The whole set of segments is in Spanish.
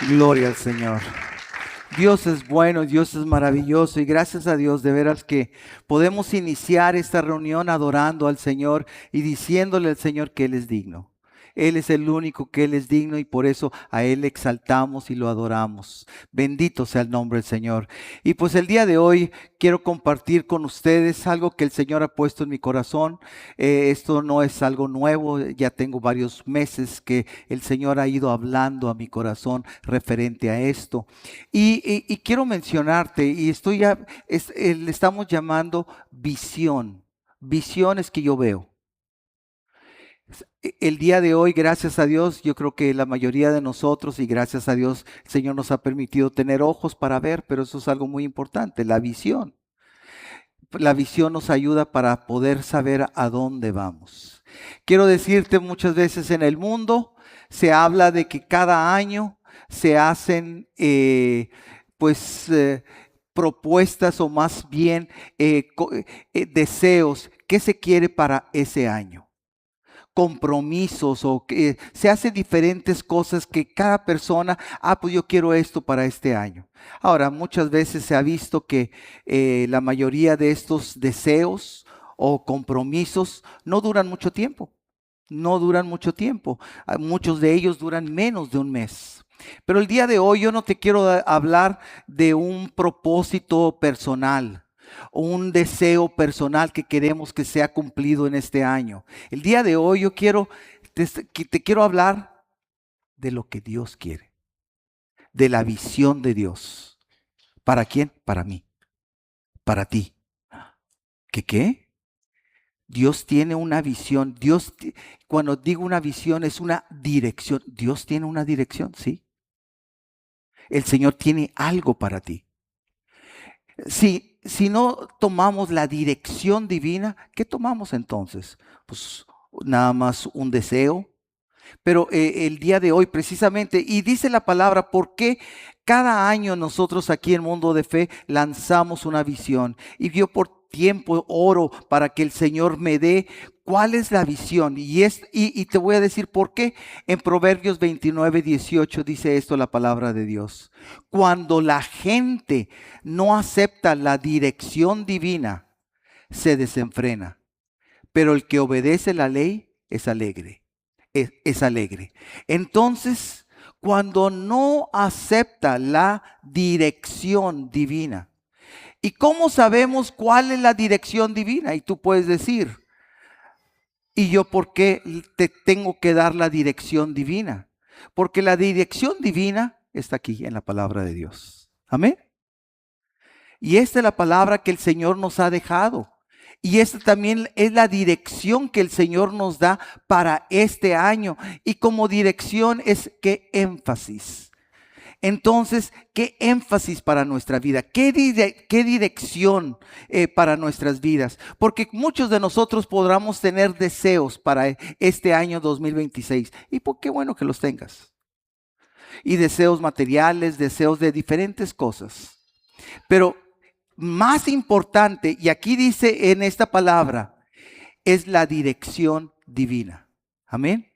Gloria al Señor. Dios es bueno, Dios es maravilloso y gracias a Dios de veras que podemos iniciar esta reunión adorando al Señor y diciéndole al Señor que Él es digno. Él es el único que Él es digno y por eso a Él le exaltamos y lo adoramos. Bendito sea el nombre del Señor. Y pues el día de hoy quiero compartir con ustedes algo que el Señor ha puesto en mi corazón. Esto no es algo nuevo, ya tengo varios meses que el Señor ha ido hablando a mi corazón referente a esto. Y quiero mencionarte, y estoy ya, le estamos llamando visión. Visión es que yo veo. El día de hoy, gracias a Dios, yo creo que la mayoría de nosotros, y gracias a Dios, el Señor nos ha permitido tener ojos para ver, pero eso es algo muy importante, la visión. La visión nos ayuda para poder saber a dónde vamos. Quiero decirte, muchas veces en el mundo se habla de que cada año se hacen pues propuestas o más bien deseos. ¿Qué se quiere para ese año? Compromisos o que se hace diferentes cosas que cada persona, pues yo quiero esto para este año. Ahora, muchas veces se ha visto que la mayoría de estos deseos o compromisos no duran mucho tiempo, no duran mucho tiempo. Muchos de ellos duran menos de un mes. Pero el día de hoy yo no te quiero hablar de un propósito personal o un deseo personal que queremos que sea cumplido en este año. El día de hoy yo te quiero hablar de lo que Dios quiere, de la visión de Dios. ¿Para quién? Para mí, para ti. ¿Qué? Dios tiene una visión. Cuando digo una visión, es una dirección. Dios tiene una dirección, sí. El Señor tiene algo para ti. Si no tomamos la dirección divina, ¿qué tomamos entonces? Pues nada más un deseo. Pero el día de hoy precisamente, y dice la palabra, ¿por qué cada año nosotros aquí en Mundo de Fe lanzamos una visión? Y yo por tiempo oro para que el Señor me dé cuál es la visión. Y te voy a decir por qué. En Proverbios 29:18 dice esto la palabra de Dios. Cuando la gente no acepta la dirección divina, se desenfrena. Pero el que obedece la ley es alegre. Es alegre. Entonces, cuando no acepta la dirección divina, ¿y cómo sabemos cuál es la dirección divina? Y tú puedes decir, ¿y yo por qué te tengo que dar la dirección divina? Porque la dirección divina está aquí en la palabra de Dios. Amén. Y esta es la palabra que el Señor nos ha dejado. Y esta también es la dirección que el Señor nos da para este año. Y como dirección es qué énfasis. Entonces, ¿qué énfasis para nuestra vida? ¿Qué dirección para nuestras vidas? Porque muchos de nosotros podamos tener deseos para este año 2026. Y pues qué bueno que los tengas. Y deseos materiales, deseos de diferentes cosas. Pero más importante, y aquí dice en esta palabra, es la dirección divina. Amén.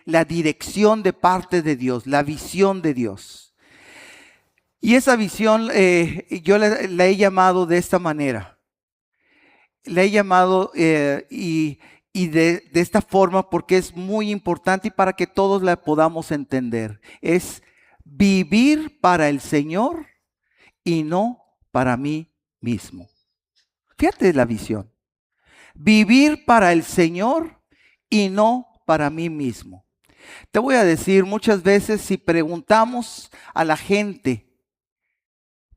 La dirección de parte de Dios, la visión de Dios. Y esa visión yo la he llamado de esta manera. La he llamado y de esta forma porque es muy importante y para que todos la podamos entender. Es vivir para el Señor y no para mí mismo. Fíjate la visión. Vivir para el Señor y no para mí mismo. Te voy a decir, muchas veces si preguntamos a la gente,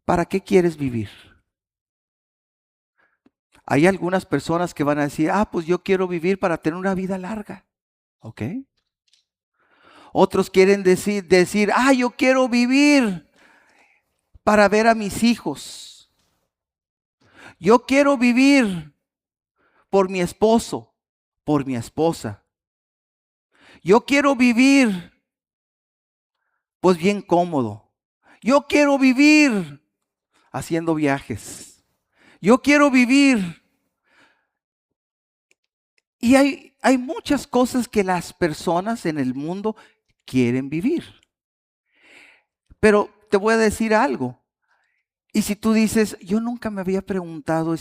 ¿para qué quieres vivir? Hay algunas personas que van a decir, pues yo quiero vivir para tener una vida larga. ¿Ok? Otros quieren decir, yo quiero vivir para ver a mis hijos. Yo quiero vivir por mi esposo, por mi esposa. Yo quiero vivir, pues bien cómodo. Yo quiero vivir haciendo viajes. Yo quiero vivir. Y hay muchas cosas que las personas en el mundo quieren vivir. Pero te voy a decir algo. Y si tú dices, yo nunca me había preguntado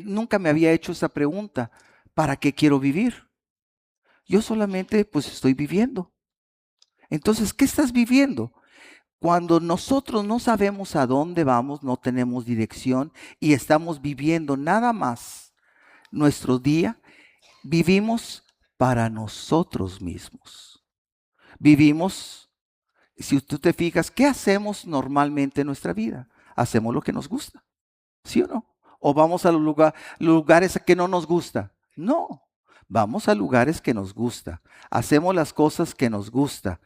nunca me había hecho esa pregunta, ¿para qué quiero vivir? Yo solamente pues estoy viviendo. Entonces, ¿qué estás viviendo? Cuando nosotros no sabemos a dónde vamos, no tenemos dirección y estamos viviendo nada más nuestro día, vivimos para nosotros mismos. Vivimos, si tú te fijas, ¿qué hacemos normalmente en nuestra vida? Hacemos lo que nos gusta, ¿sí o no? O vamos a los lugares que no nos gusta. No, vamos a lugares que nos gusta. Hacemos las cosas que nos gusta.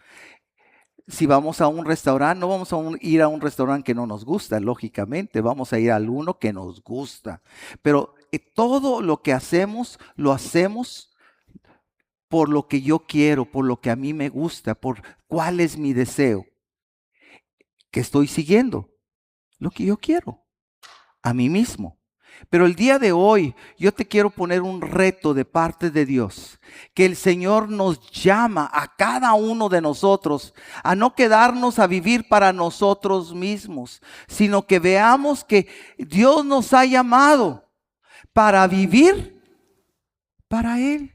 Si vamos a un restaurante, no vamos a ir a un restaurante que no nos gusta, lógicamente, vamos a ir al uno que nos gusta. Pero todo lo que hacemos, lo hacemos por lo que yo quiero, por lo que a mí me gusta, por cuál es mi deseo. ¿Qué estoy siguiendo? Lo que yo quiero, a mí mismo. Pero el día de hoy yo te quiero poner un reto de parte de Dios, que el Señor nos llama a cada uno de nosotros a no quedarnos a vivir para nosotros mismos, sino que veamos que Dios nos ha llamado para vivir para Él.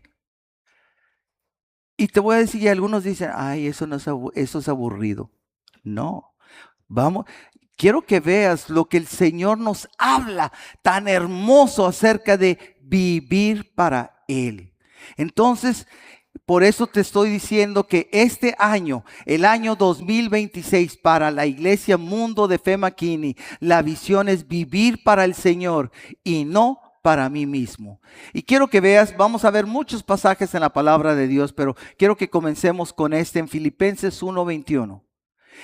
Y te voy a decir, y algunos dicen, ay, eso no es eso es aburrido. No, vamos. Quiero que veas lo que el Señor nos habla tan hermoso acerca de vivir para Él. Entonces, por eso te estoy diciendo que este año, el año 2026, para la Iglesia Mundo de Fe McKinney, la visión es vivir para el Señor y no para mí mismo. Y quiero que veas, vamos a ver muchos pasajes en la palabra de Dios, pero quiero que comencemos con este en Filipenses 1:21.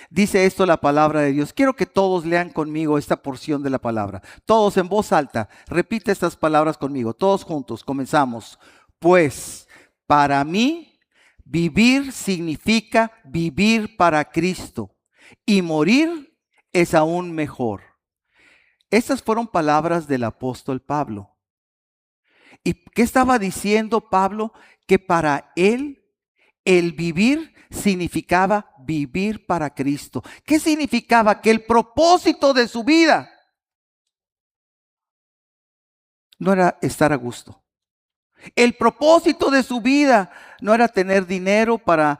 Dice esto la palabra de Dios. Quiero que todos lean conmigo esta porción de la palabra. Todos en voz alta. Repite estas palabras conmigo. Todos juntos. Comenzamos. Pues para mí vivir significa vivir para Cristo y morir es aún mejor. Estas fueron palabras del apóstol Pablo. ¿Y qué estaba diciendo Pablo? Que para él el vivir significaba vivir para Cristo. ¿Qué significaba? Que el propósito de su vida no era estar a gusto. El propósito de su vida no era tener dinero para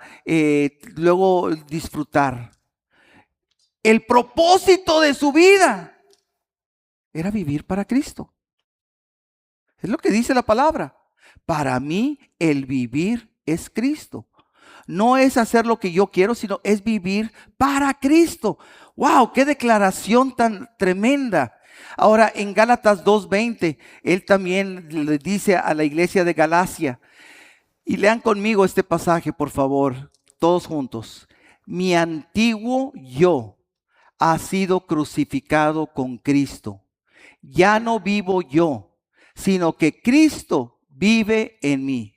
luego disfrutar. El propósito de su vida era vivir para Cristo. Es lo que dice la palabra. Para mí el vivir es Cristo. No es hacer lo que yo quiero, sino es vivir para Cristo. ¡Wow! ¡Qué declaración tan tremenda! Ahora en Gálatas 2:20, él también le dice a la iglesia de Galacia, y lean conmigo este pasaje, por favor, todos juntos. Mi antiguo yo ha sido crucificado con Cristo. Ya no vivo yo, sino que Cristo vive en mí.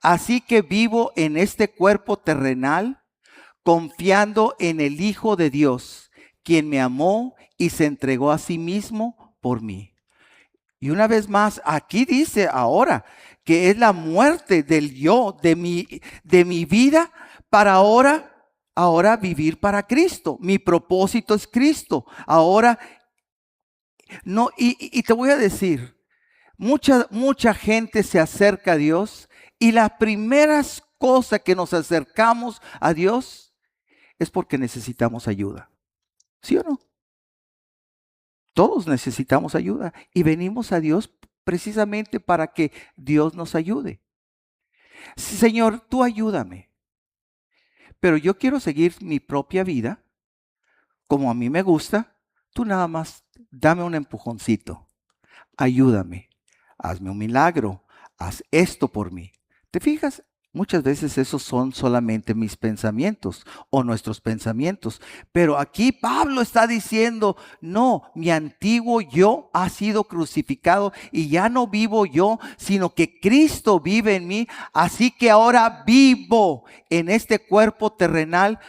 Así que vivo en este cuerpo terrenal, confiando en el Hijo de Dios, quien me amó y se entregó a sí mismo por mí. Y una vez más, aquí dice ahora que es la muerte del yo, de mi vida, para ahora vivir para Cristo. Mi propósito es Cristo. Ahora, no, y te voy a decir, mucha gente se acerca a Dios y las primeras cosas que nos acercamos a Dios es porque necesitamos ayuda. ¿Sí o no? Todos necesitamos ayuda y venimos a Dios precisamente para que Dios nos ayude. Señor, tú ayúdame, pero yo quiero seguir mi propia vida como a mí me gusta. Tú nada más dame un empujoncito, ayúdame, hazme un milagro, haz esto por mí. ¿Te fijas? Muchas veces esos son solamente mis pensamientos o nuestros pensamientos. Pero aquí Pablo está diciendo, no, mi antiguo yo ha sido crucificado y ya no vivo yo, sino que Cristo vive en mí. Así que ahora vivo en este cuerpo terrenal,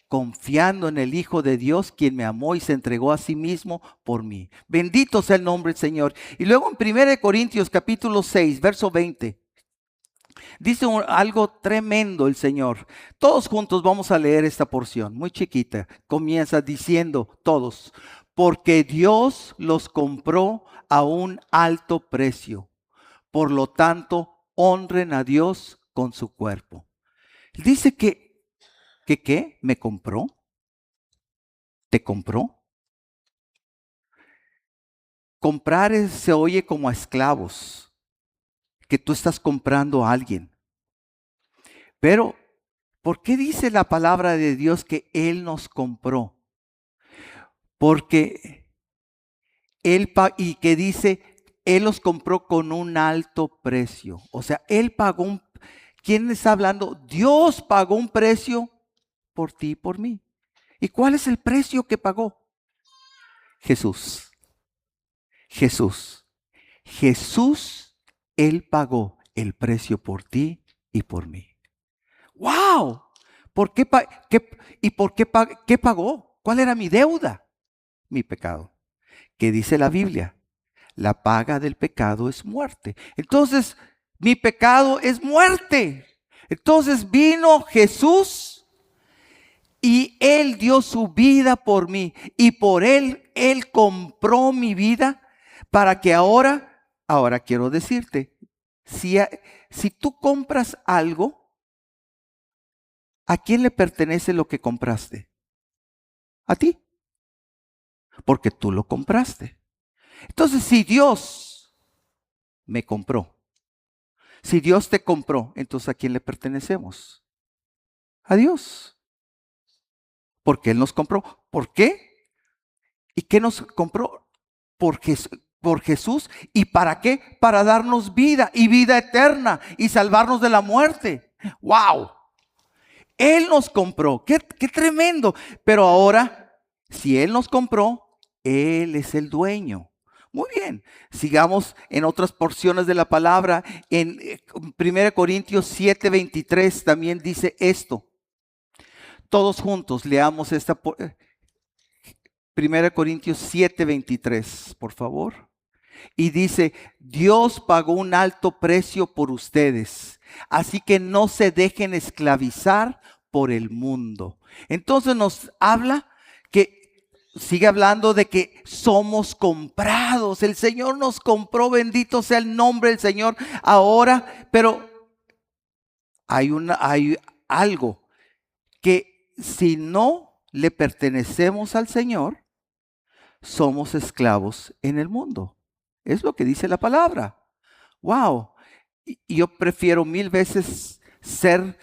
confiando en el Hijo de Dios, quien me amó y se entregó a sí mismo por mí. Bendito sea el nombre del Señor. Y luego en 1 Corintios capítulo 6, verso 20. Dice algo tremendo el Señor. Todos juntos vamos a leer esta porción, muy chiquita. Comienza diciendo todos, porque Dios los compró a un alto precio. Por lo tanto, honren a Dios con su cuerpo. Dice que ¿qué? ¿Me compró? ¿Te compró? Comprar se oye como a esclavos, que tú estás comprando a alguien. Pero, ¿por qué dice la palabra de Dios que Él nos compró? Porque y que dice, Él los compró con un alto precio. O sea, Él pagó ¿quién está hablando? Dios pagó un precio por ti y por mí. ¿Y cuál es el precio que pagó? Jesús. Jesús. Jesús, Él pagó el precio por ti y por mí. ¡Wow! ¿Por qué, ¿Y por qué, qué pagó? ¿Cuál era mi deuda? Mi pecado. ¿Qué dice la Biblia? La paga del pecado es muerte. Entonces, mi pecado es muerte. Entonces vino Jesús y Él dio su vida por mí. Y por Él compró mi vida para que ahora quiero decirte, si tú compras algo, ¿a quién le pertenece lo que compraste? A ti, porque tú lo compraste. Entonces, si Dios me compró, si Dios te compró, entonces ¿a quién le pertenecemos? A Dios. Porque Él nos compró. ¿Por qué? ¿Y qué nos compró? Por Jesús. ¿Y para qué? Para darnos vida y vida eterna y salvarnos de la muerte. ¡Wow! Él nos compró. ¡Qué tremendo! Pero ahora, si Él nos compró, Él es el dueño. Muy bien, sigamos en otras porciones de la palabra. En 1 Corintios 7:23 también dice esto. Todos juntos leamos esta 1 Corintios 7:23, por favor. Y dice, Dios pagó un alto precio por ustedes, así que no se dejen esclavizar por el mundo. Entonces nos habla que sigue hablando de que somos comprados. El Señor nos compró, bendito sea el nombre del Señor. Ahora, pero hay algo que si no le pertenecemos al Señor, somos esclavos en el mundo. Es lo que dice la palabra. Wow. Y yo prefiero 1000 veces ser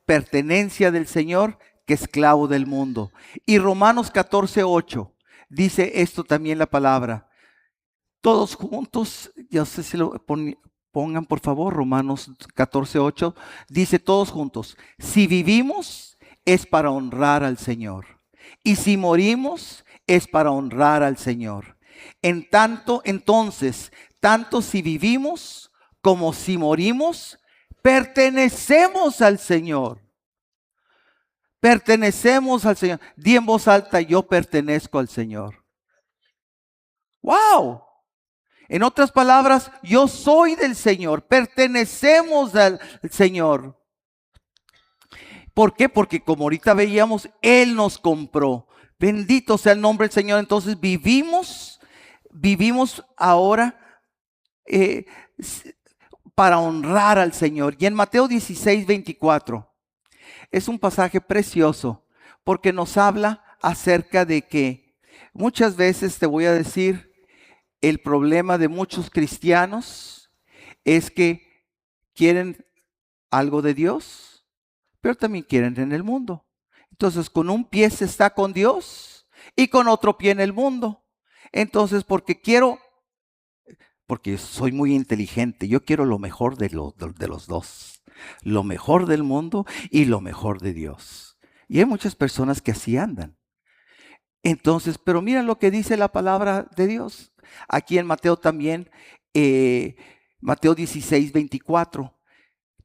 pertenencia del Señor que esclavo del mundo. Y Romanos 14:8 dice esto también la palabra. Todos juntos, ya sé si lo pongan por favor, Romanos 14:8 dice todos juntos, si vivimos es para honrar al Señor. Y si morimos es para honrar al Señor. Entonces, tanto si vivimos como si morimos, pertenecemos al Señor. Pertenecemos al Señor. Di en voz alta, yo pertenezco al Señor. ¡Wow! En otras palabras, yo soy del Señor. Pertenecemos al Señor. ¿Por qué? Porque como ahorita veíamos, Él nos compró. Bendito sea el nombre del Señor. Entonces vivimos ahora para honrar al Señor. Y en Mateo 16:24 es un pasaje precioso porque nos habla acerca de que muchas veces, te voy a decir, el problema de muchos cristianos es que quieren algo de Dios, pero también quieren en el mundo. Entonces, con un pie se está con Dios y con otro pie en el mundo. Entonces, porque soy muy inteligente, yo quiero lo mejor de los dos. Lo mejor del mundo y lo mejor de Dios. Y hay muchas personas que así andan. Entonces, pero mira lo que dice la palabra de Dios. Aquí en Mateo también, Mateo 16:24.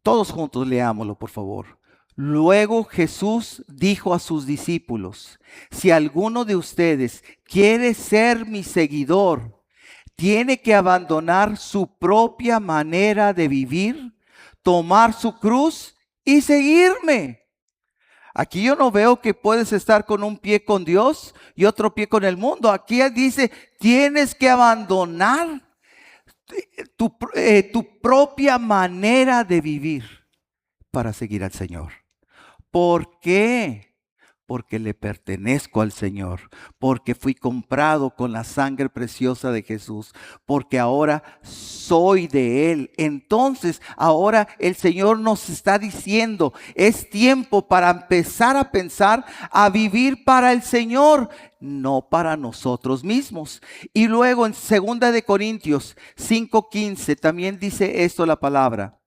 Todos juntos leámoslo, por favor. Luego Jesús dijo a sus discípulos, si alguno de ustedes quiere ser mi seguidor, tiene que abandonar su propia manera de vivir, tomar su cruz y seguirme. Aquí yo no veo que puedes estar con un pie con Dios y otro pie con el mundo. Aquí dice, tienes que abandonar tu propia manera de vivir para seguir al Señor. ¿Por qué? Porque le pertenezco al Señor, porque fui comprado con la sangre preciosa de Jesús, porque ahora soy de Él. Entonces, ahora el Señor nos está diciendo, es tiempo para empezar a pensar, a vivir para el Señor, no para nosotros mismos. Y luego en 2 de Corintios 5:15 también dice esto la palabra.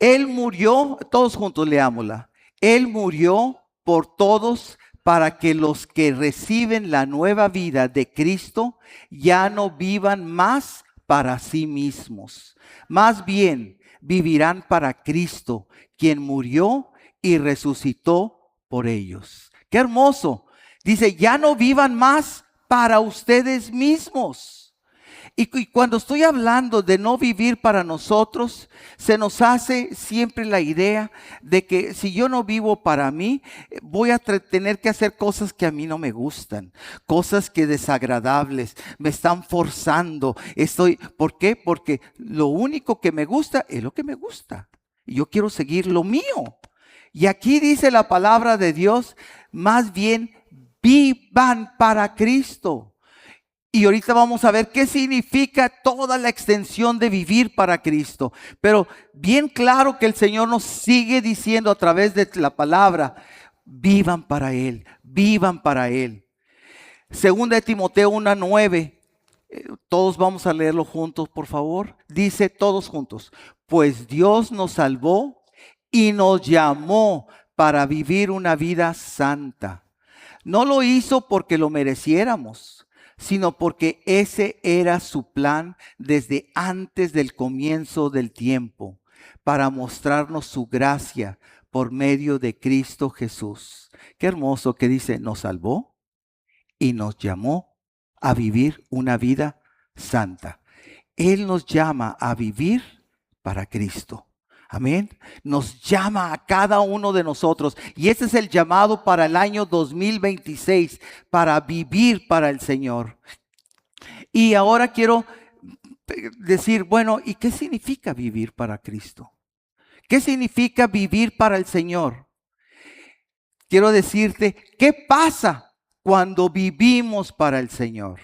Él murió, todos juntos leámosla. Él murió por todos para que los que reciben la nueva vida de Cristo ya no vivan más para sí mismos. Más bien vivirán para Cristo, quien murió y resucitó por ellos. ¡Qué hermoso! Dice, ya no vivan más para ustedes mismos. Y cuando estoy hablando de no vivir para nosotros, se nos hace siempre la idea de que si yo no vivo para mí, voy a tener que hacer cosas que a mí no me gustan, cosas que desagradables, me están forzando. ¿Por qué? Porque lo único que me gusta es lo que me gusta. Y yo quiero seguir lo mío. Y aquí dice la palabra de Dios, más bien vivan para Cristo. Y ahorita vamos a ver qué significa toda la extensión de vivir para Cristo. Pero bien claro que el Señor nos sigue diciendo a través de la palabra, vivan para Él, vivan para Él. Segunda de Timoteo 1:9, todos vamos a leerlo juntos, por favor. Dice todos juntos, pues Dios nos salvó y nos llamó para vivir una vida santa. No lo hizo porque lo mereciéramos, sino porque ese era su plan desde antes del comienzo del tiempo, para mostrarnos su gracia por medio de Cristo Jesús. Qué hermoso que dice, nos salvó y nos llamó a vivir una vida santa. Él nos llama a vivir para Cristo. Amén. Nos llama a cada uno de nosotros. Y ese es el llamado para el año 2026, para vivir para el Señor. Y ahora quiero decir, bueno, ¿y qué significa vivir para Cristo? ¿Qué significa vivir para el Señor? Quiero decirte, ¿qué pasa cuando vivimos para el Señor?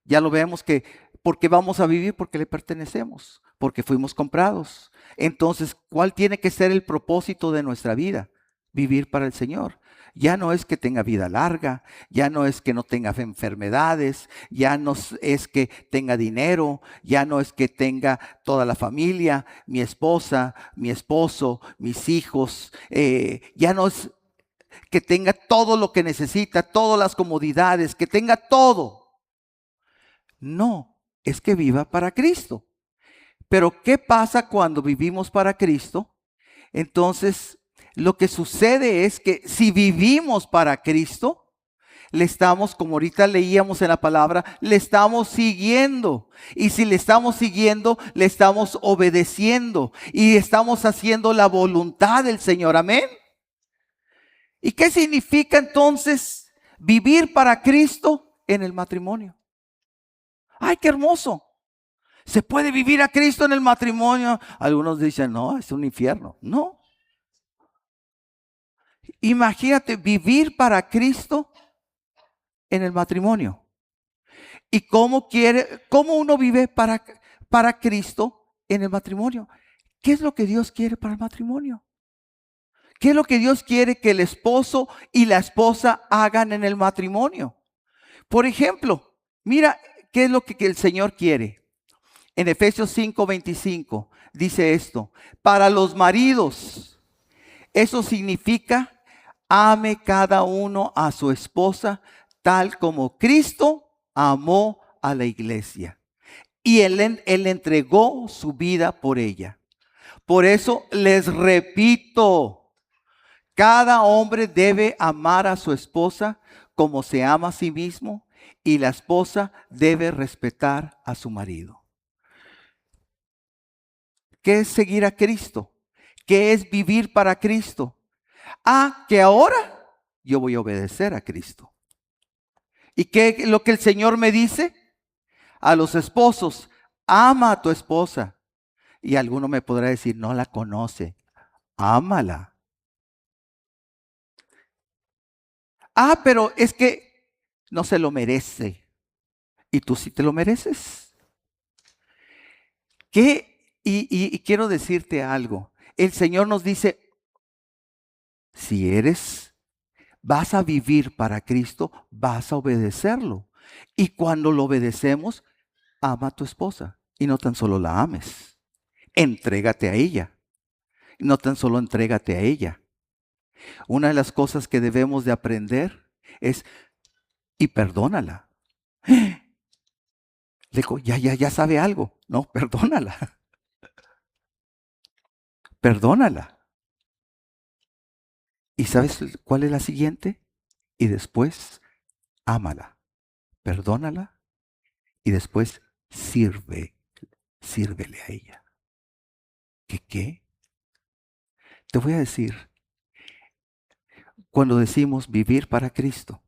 Ya lo vemos que porque vamos a vivir porque le pertenecemos, porque fuimos comprados. Entonces, ¿cuál tiene que ser el propósito de nuestra vida? Vivir para el Señor. Ya no es que tenga vida larga, ya no es que no tenga enfermedades, ya no es que tenga dinero, ya no es que tenga toda la familia, mi esposa, mi esposo, mis hijos, ya no es que tenga todo lo que necesita, todas las comodidades, que tenga todo. No, es que viva para Cristo. Pero ¿qué pasa cuando vivimos para Cristo? Entonces, lo que sucede es que si vivimos para Cristo, le estamos, como ahorita leíamos en la palabra, le estamos siguiendo. Y si le estamos siguiendo, le estamos obedeciendo. Y estamos haciendo la voluntad del Señor. Amén. ¿Y qué significa entonces vivir para Cristo en el matrimonio? ¡Ay, qué hermoso! ¿Se puede vivir a Cristo en el matrimonio? Algunos dicen, no, es un infierno. No. Imagínate vivir para Cristo en el matrimonio. ¿Y cómo uno vive para Cristo en el matrimonio? ¿Qué es lo que Dios quiere para el matrimonio? ¿Qué es lo que Dios quiere que el esposo y la esposa hagan en el matrimonio? Por ejemplo, mira qué es lo que el Señor quiere. En Efesios 5:25 dice esto, para los maridos, eso significa, ame cada uno a su esposa, tal como Cristo amó a la iglesia. Y él entregó su vida por ella. Por eso les repito, cada hombre debe amar a su esposa como se ama a sí mismo, y la esposa debe respetar a su marido. ¿Qué es seguir a Cristo? ¿Qué es vivir para Cristo? Que ahora yo voy a obedecer a Cristo. ¿Y qué es lo que el Señor me dice? A los esposos, ama a tu esposa. Y alguno me podrá decir, no la conoce, ámala. Pero es que no se lo merece. ¿Y tú sí te lo mereces? Y quiero decirte algo. El Señor nos dice, si vas a vivir para Cristo, vas a obedecerlo. Y cuando lo obedecemos, ama a tu esposa. Y no tan solo la ames, entrégate a ella. No tan solo entrégate a ella. Una de las cosas que debemos de aprender es, y perdónala. Le digo, ya sabe algo. No, perdónala. Perdónala. ¿Y sabes cuál es la siguiente? Y después, ámala. Perdónala. Y después, sírvele a ella. ¿Qué? Te voy a decir, cuando decimos vivir para Cristo,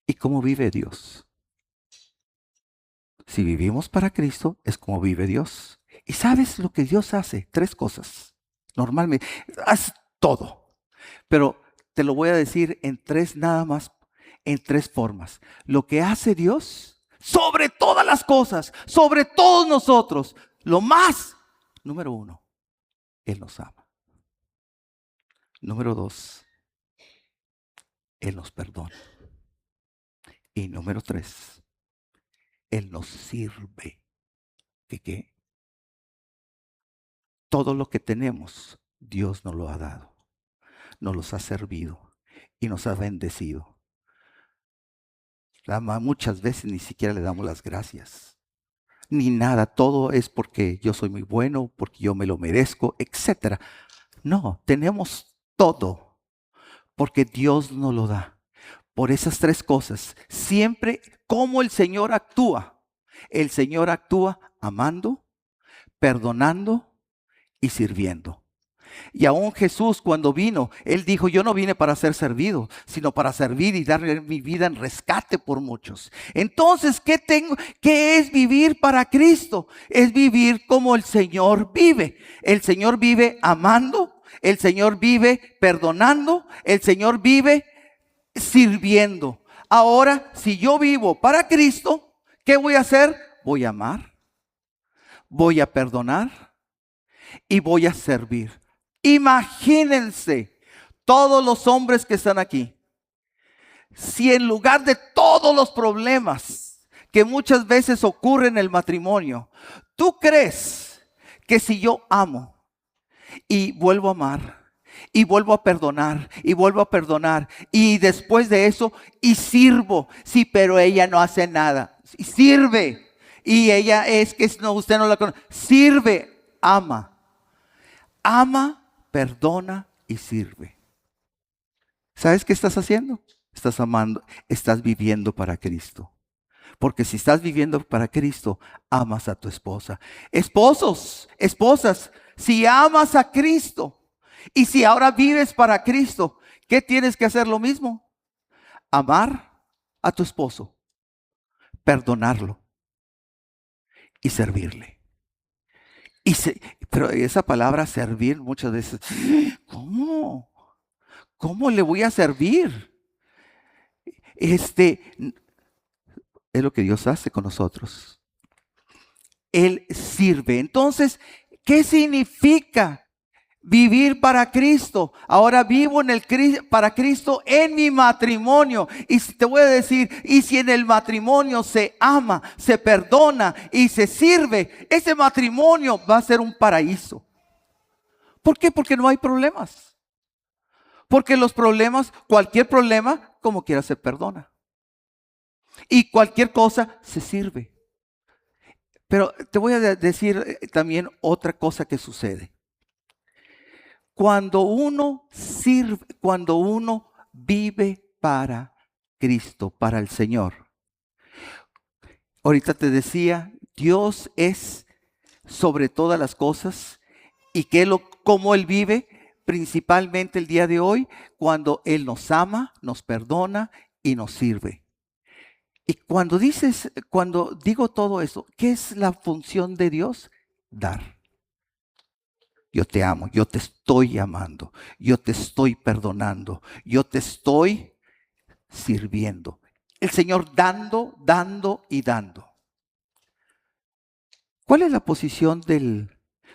¿y cómo vive Dios? Si vivimos para Cristo, es como vive Dios. ¿Y sabes lo que Dios hace? 3 cosas. Normalmente, hace todo. Pero te lo voy a decir en 3 nada más, en 3 formas. Lo que hace Dios, sobre todas las cosas, sobre todos nosotros, lo más, número 1, Él nos ama. Número 2, Él nos perdona. Y número 3, Él nos sirve. ¿Qué? Todo lo que tenemos, Dios nos lo ha dado. Nos los ha servido y nos ha bendecido. Muchas veces ni siquiera le damos las gracias. Ni nada, todo es porque yo soy muy bueno, porque yo me lo merezco, etc. No, tenemos todo porque Dios nos lo da. Por esas 3 cosas, siempre como el Señor actúa. El Señor actúa amando, perdonando y sirviendo. Y aún Jesús cuando vino, Él dijo, yo no vine para ser servido, sino para servir y darle mi vida en rescate por muchos. Entonces, ¿qué es vivir para Cristo? Es vivir como el Señor vive. El Señor vive amando, el Señor vive perdonando, el Señor vive sirviendo. Ahora, si yo vivo para Cristo, ¿qué voy a hacer? Voy a amar, voy a perdonar y voy a servir. Imagínense todos los hombres que están aquí. Si en lugar de todos los problemas que muchas veces ocurren en el matrimonio, ¿tú crees que si yo amo y vuelvo a amar y vuelvo a perdonar y vuelvo a perdonar y después de eso y sirvo? Sí, pero ella no hace nada. Y sirve. Y ella es que no, usted no la conoce. Sirve, ama, perdona y sirve. ¿Sabes qué estás haciendo? Estás amando, estás viviendo para Cristo. Porque si estás viviendo para Cristo, amas a tu esposa. Esposos, esposas, si amas a Cristo y si ahora vives para Cristo, ¿qué tienes que hacer lo mismo? Amar a tu esposo, perdonarlo y servirle. Pero esa palabra servir muchas veces, ¿cómo? ¿Cómo le voy a servir? Es lo que Dios hace con nosotros. Él sirve. Entonces, ¿qué significa vivir para Cristo? Ahora vivo para Cristo en mi matrimonio. Y te voy a decir, y si en el matrimonio se ama, se perdona y se sirve, ese matrimonio va a ser un paraíso. ¿Por qué? Porque no hay problemas. Porque los problemas, cualquier problema, como quiera se perdona. Y cualquier cosa se sirve. Pero te voy a decir también otra cosa que sucede. Cuando uno sirve, cuando uno vive para Cristo, para el Señor. Ahorita te decía, Dios es sobre todas las cosas. ¿Y cómo Él vive? Principalmente el día de hoy, cuando Él nos ama, nos perdona y nos sirve. Y cuando digo todo eso, ¿qué es la función de Dios? Dar. Yo te amo, yo te estoy amando, yo te estoy perdonando, yo te estoy sirviendo. El Señor dando, dando y dando. ¿Cuál es la posición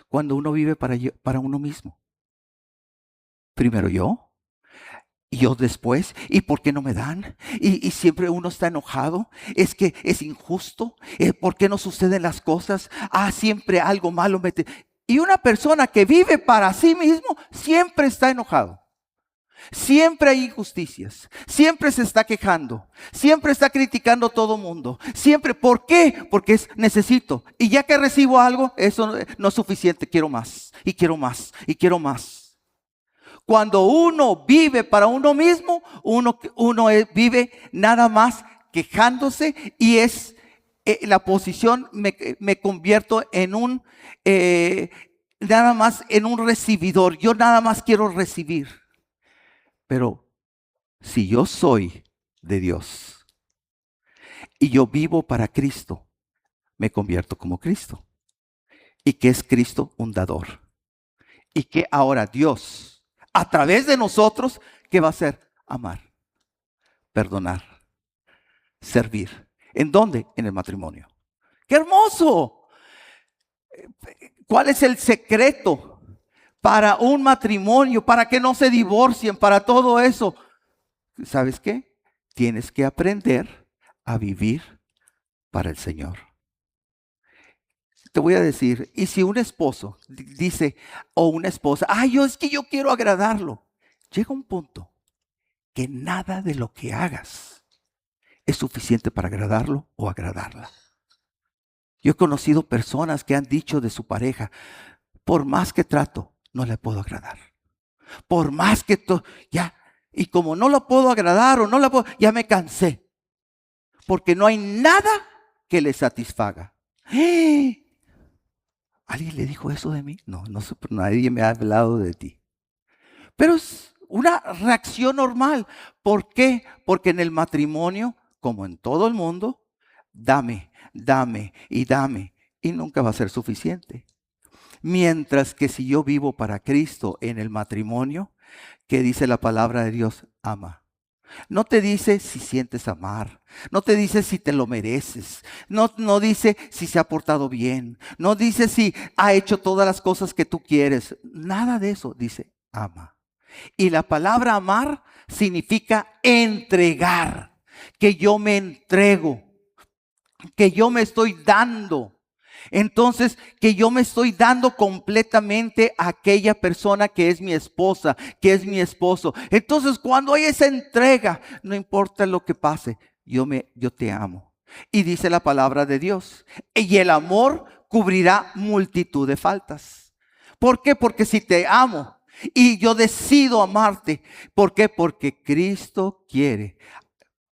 cuando uno vive para uno mismo? Primero yo, y yo después. ¿Y por qué no me dan? Y siempre uno está enojado. Es que es injusto. ¿Por qué no suceden las cosas? Siempre algo malo mete. Y una persona que vive para sí mismo siempre está enojado. Siempre hay injusticias, siempre se está quejando, siempre está criticando a todo mundo, siempre. ¿Por qué? Porque necesito. Y ya que recibo algo, eso no es suficiente, quiero más, y quiero más, y quiero más. Cuando uno vive para uno mismo, uno vive nada más quejándose y es la posición, me convierto en nada más en un recibidor. Yo nada más quiero recibir. Pero si yo soy de Dios y yo vivo para Cristo, me convierto como Cristo. ¿Y qué es Cristo? Un dador. Y que ahora Dios, a través de nosotros, ¿qué va a hacer? Amar, perdonar, servir. ¿En dónde? En el matrimonio. ¡Qué hermoso! ¿Cuál es el secreto para un matrimonio? Para que no se divorcien, para todo eso. ¿Sabes qué? Tienes que aprender a vivir para el Señor. Te voy a decir, y si un esposo dice, o una esposa, es que yo quiero agradarlo. Llega un punto que nada de lo que hagas es suficiente para agradarlo o agradarla. Yo he conocido personas que han dicho de su pareja, por más que trato, no le puedo agradar. Por más que ya, y como no lo puedo agradar o no la puedo, ya me cansé. Porque no hay nada que le satisfaga. ¿Alguien le dijo eso de mí? No, nadie me ha hablado de ti. Pero es una reacción normal. ¿Por qué? Porque en el matrimonio, como en todo el mundo, dame, dame y dame. Y nunca va a ser suficiente. Mientras que si yo vivo para Cristo en el matrimonio, ¿qué dice la palabra de Dios? Ama. No te dice si sientes amar, no te dice si te lo mereces, no dice si se ha portado bien, no dice si ha hecho todas las cosas que tú quieres, nada de eso, dice ama. Y la palabra amar significa entregar, que yo me entrego, que yo me estoy dando. Entonces, que yo me estoy dando completamente a aquella persona que es mi esposa, que es mi esposo. Entonces, cuando hay esa entrega, no importa lo que pase, yo te amo. Y dice la palabra de Dios, y el amor cubrirá multitud de faltas. ¿Por qué? Porque si te amo y yo decido amarte, ¿por qué? Porque Cristo quiere.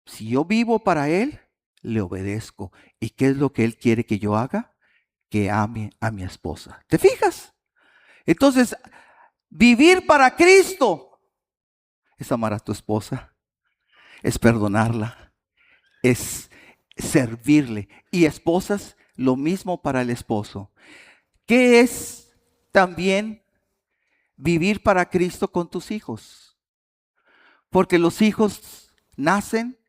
Si yo vivo para Él, le obedezco. ¿Y qué es lo que Él quiere que yo haga? Que ame a mi esposa. ¿Te fijas? Entonces, vivir para Cristo es amar a tu esposa, es perdonarla, es servirle. Y esposas, lo mismo para el esposo. ¿Qué es también vivir para Cristo con tus hijos? Porque los hijos nacen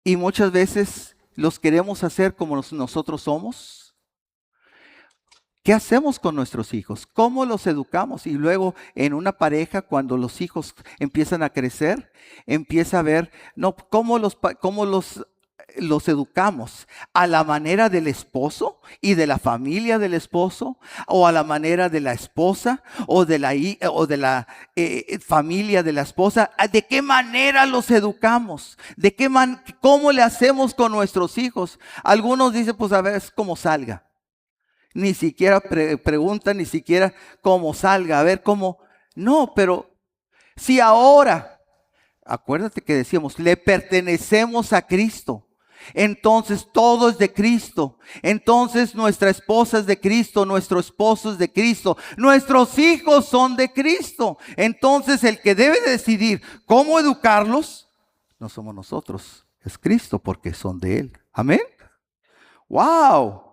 y muchas veces los queremos hacer como nosotros somos. ¿Qué hacemos con nuestros hijos? ¿Cómo los educamos? Y luego en una pareja, cuando los hijos empiezan a crecer, empieza a ver, ¿cómo los educamos? ¿A la manera del esposo y de la familia del esposo? ¿O a la manera de la esposa o de la familia de la esposa? ¿De qué manera los educamos? ¿Cómo le hacemos con nuestros hijos? Algunos dicen, pues a ver, es como salga. Ni siquiera preguntan, ni siquiera cómo salga, a ver cómo. No, pero si ahora, acuérdate que decíamos, le pertenecemos a Cristo. entonces todo es de Cristo. Entonces nuestra esposa es de Cristo, nuestro esposo es de Cristo, nuestros hijos son de Cristo. Entonces el que debe decidir cómo educarlos no somos nosotros, es Cristo, porque son de Él. Amén. Wow.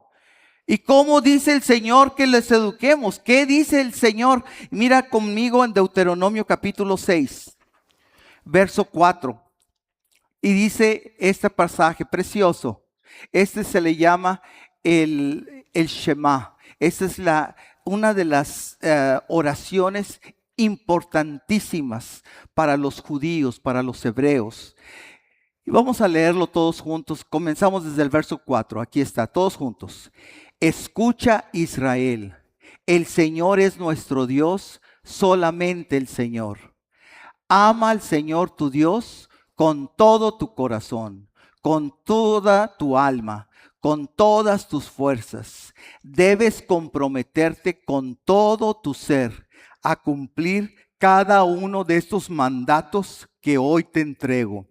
¿Y cómo dice el Señor que les eduquemos? ¿Qué dice el Señor? Mira conmigo en Deuteronomio capítulo 6, verso 4. Y dice este pasaje precioso. Este se le llama el Shema. Esta es una de las oraciones importantísimas para los judíos, para los hebreos. Y vamos a leerlo todos juntos. Comenzamos desde el verso 4. Aquí está, todos juntos. Escucha, Israel, el Señor es nuestro Dios, solamente el Señor. Ama al Señor tu Dios con todo tu corazón, con toda tu alma, con todas tus fuerzas. Debes comprometerte con todo tu ser a cumplir cada uno de estos mandatos que hoy te entrego.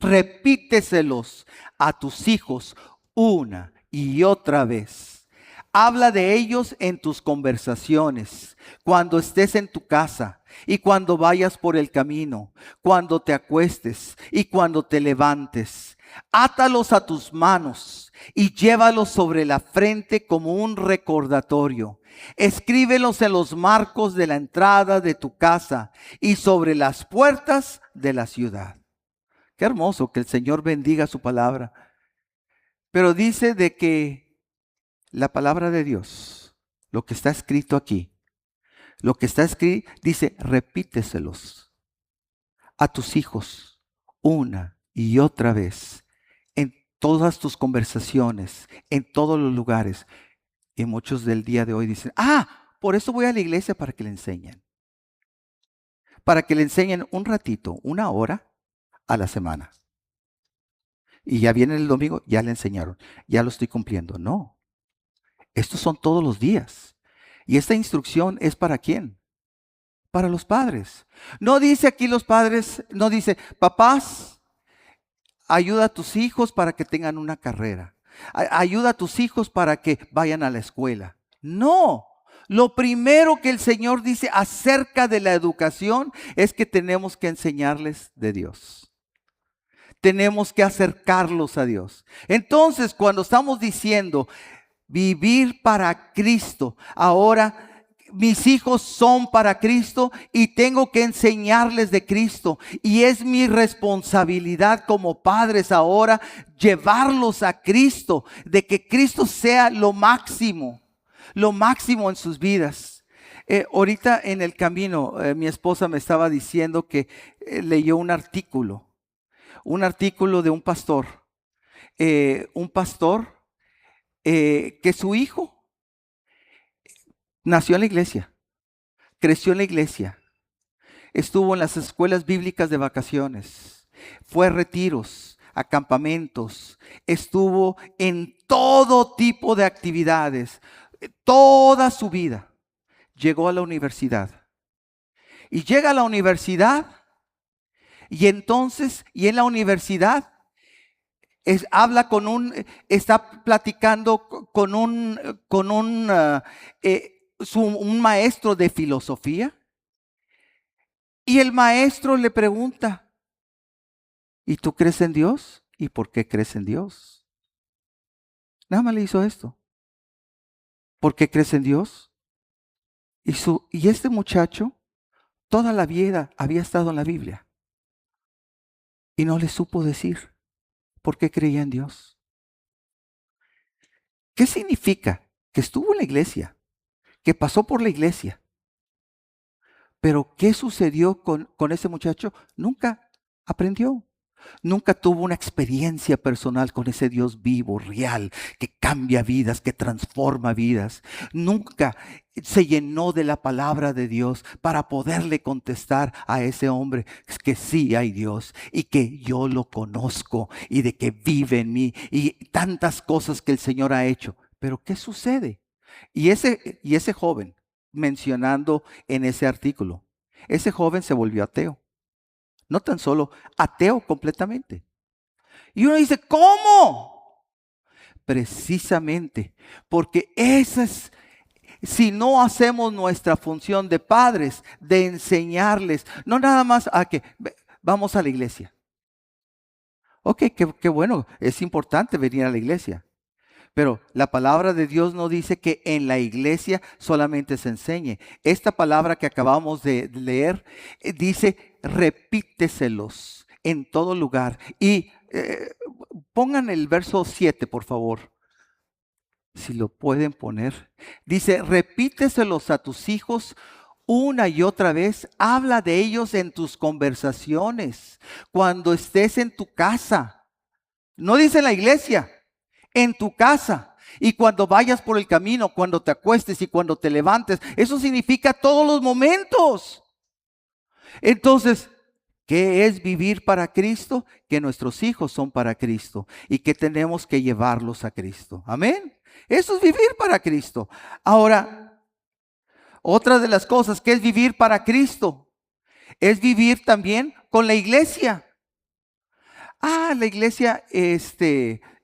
Repíteselos a tus hijos una y otra vez. Habla de ellos en tus conversaciones, cuando estés en tu casa y cuando vayas por el camino, cuando te acuestes y cuando te levantes. Átalos a tus manos y llévalos sobre la frente como un recordatorio. Escríbelos en los marcos de la entrada de tu casa y sobre las puertas de la ciudad. Qué hermoso que el Señor bendiga su palabra. Pero dice de que la palabra de Dios, lo que está escrito aquí, lo que está escrito, dice, repíteselos a tus hijos una y otra vez, en todas tus conversaciones, en todos los lugares. Y muchos del día de hoy dicen, por eso voy a la iglesia para que le enseñen. Para que le enseñen un ratito, una hora a la semana. Y ya viene el domingo, ya le enseñaron, ya lo estoy cumpliendo. No, estos son todos los días. Y esta instrucción es ¿para quién? Para los padres. No dice aquí los padres, no dice, papás, ayuda a tus hijos para que tengan una carrera. Ayuda a tus hijos para que vayan a la escuela. No, lo primero que el Señor dice acerca de la educación es que tenemos que enseñarles de Dios. Tenemos que acercarlos a Dios. Entonces, cuando estamos diciendo vivir para Cristo, ahora mis hijos son para Cristo y tengo que enseñarles de Cristo. Y es mi responsabilidad como padres ahora llevarlos a Cristo, de que Cristo sea lo máximo en sus vidas. Ahorita en el camino, mi esposa me estaba diciendo que leyó un artículo de un pastor, que su hijo nació en la iglesia, creció en la iglesia, estuvo en las escuelas bíblicas de vacaciones, fue a retiros, a campamentos, estuvo en todo tipo de actividades, toda su vida. Llegó a la universidad. Y llega a la universidad y entonces, y en la universidad está platicando con un maestro de filosofía. Y el maestro le pregunta, ¿y tú crees en Dios? ¿Y por qué crees en Dios? Nada más le hizo esto. ¿Por qué crees en Dios? Y este muchacho toda la vida había estado en la Biblia y no le supo decir por qué creía en Dios. ¿Qué significa? Que estuvo en la iglesia, que pasó por la iglesia. Pero ¿qué sucedió con ese muchacho? Nunca aprendió. Nunca tuvo una experiencia personal con ese Dios vivo, real, que cambia vidas, que transforma vidas. Nunca se llenó de la palabra de Dios para poderle contestar a ese hombre que sí hay Dios y que yo lo conozco y de que vive en mí y tantas cosas que el Señor ha hecho. Pero ¿qué sucede? Y ese joven, mencionando en ese artículo, ese joven se volvió ateo. No tan solo ateo completamente. Y uno dice, ¿cómo? Precisamente porque si no hacemos nuestra función de padres, de enseñarles, no nada más a que vamos a la iglesia. Ok, qué bueno, es importante venir a la iglesia. Pero la palabra de Dios no dice que en la iglesia solamente se enseñe. Esta palabra que acabamos de leer dice, repíteselos en todo lugar. Y pongan el verso 7, por favor. Si lo pueden poner. Dice, repíteselos a tus hijos una y otra vez. Habla de ellos en tus conversaciones, cuando estés en tu casa. No dice en la iglesia, en tu casa. Y cuando vayas por el camino, cuando te acuestes y cuando te levantes. Eso significa todos los momentos. Entonces, ¿qué es vivir para Cristo? Que nuestros hijos son para Cristo y que tenemos que llevarlos a Cristo. Amén. Eso es vivir para Cristo. Ahora, otra de las cosas que es vivir para Cristo es vivir también con la iglesia. La iglesia,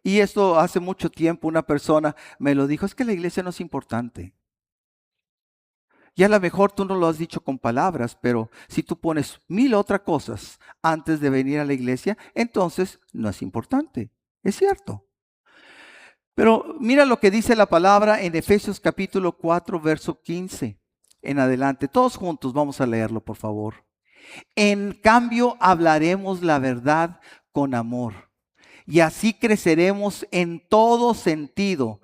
y esto hace mucho tiempo una persona me lo dijo, es que la iglesia no es importante. Y a lo mejor tú no lo has dicho con palabras, pero si tú pones 1000 otras cosas antes de venir a la iglesia, entonces no es importante. Es cierto. Pero mira lo que dice la palabra en Efesios capítulo 4, verso 15 en adelante. Todos juntos vamos a leerlo, por favor. En cambio, hablaremos la verdad con amor, y así creceremos en todo sentido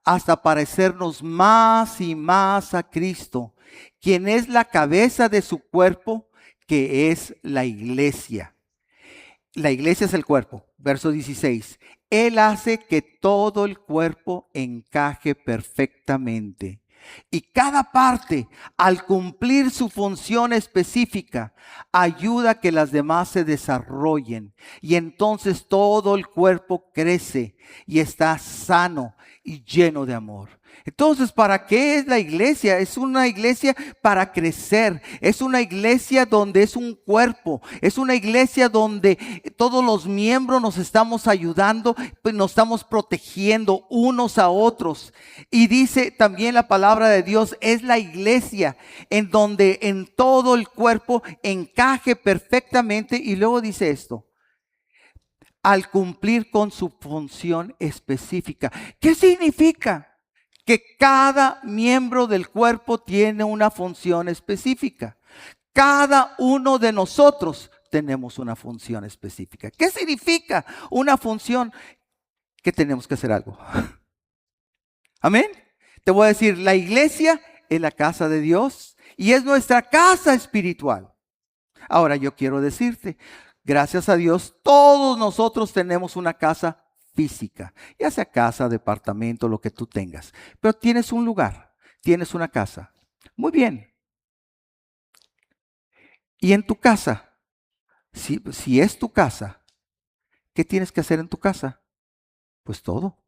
hasta parecernos más y más a Cristo, quien es la cabeza de su cuerpo, que es la iglesia. La iglesia es el cuerpo. Verso 16. Él hace que todo el cuerpo encaje perfectamente. Y cada parte, al cumplir su función específica, ayuda a que las demás se desarrollen. Y entonces todo el cuerpo crece y está sano y lleno de amor. Entonces, ¿para qué es la iglesia? Es una iglesia para crecer. Es una iglesia donde es un cuerpo. Es una iglesia donde todos los miembros nos estamos ayudando, pues nos estamos protegiendo unos a otros. Y dice también la palabra de Dios, es la iglesia en donde en todo el cuerpo encaje perfectamente. Y luego dice esto, al cumplir con su función específica. ¿Qué significa? Que cada miembro del cuerpo tiene una función específica. Cada uno de nosotros tenemos una función específica. ¿Qué significa una función? Que tenemos que hacer algo. Amén. Te voy a decir, la iglesia es la casa de Dios y es nuestra casa espiritual. Ahora yo quiero decirte, gracias a Dios, todos nosotros tenemos una casa física, ya sea casa, departamento, lo que tú tengas. Pero tienes un lugar, tienes una casa. Muy bien. Y en tu casa, si es tu casa, ¿qué tienes que hacer en tu casa? Pues todo.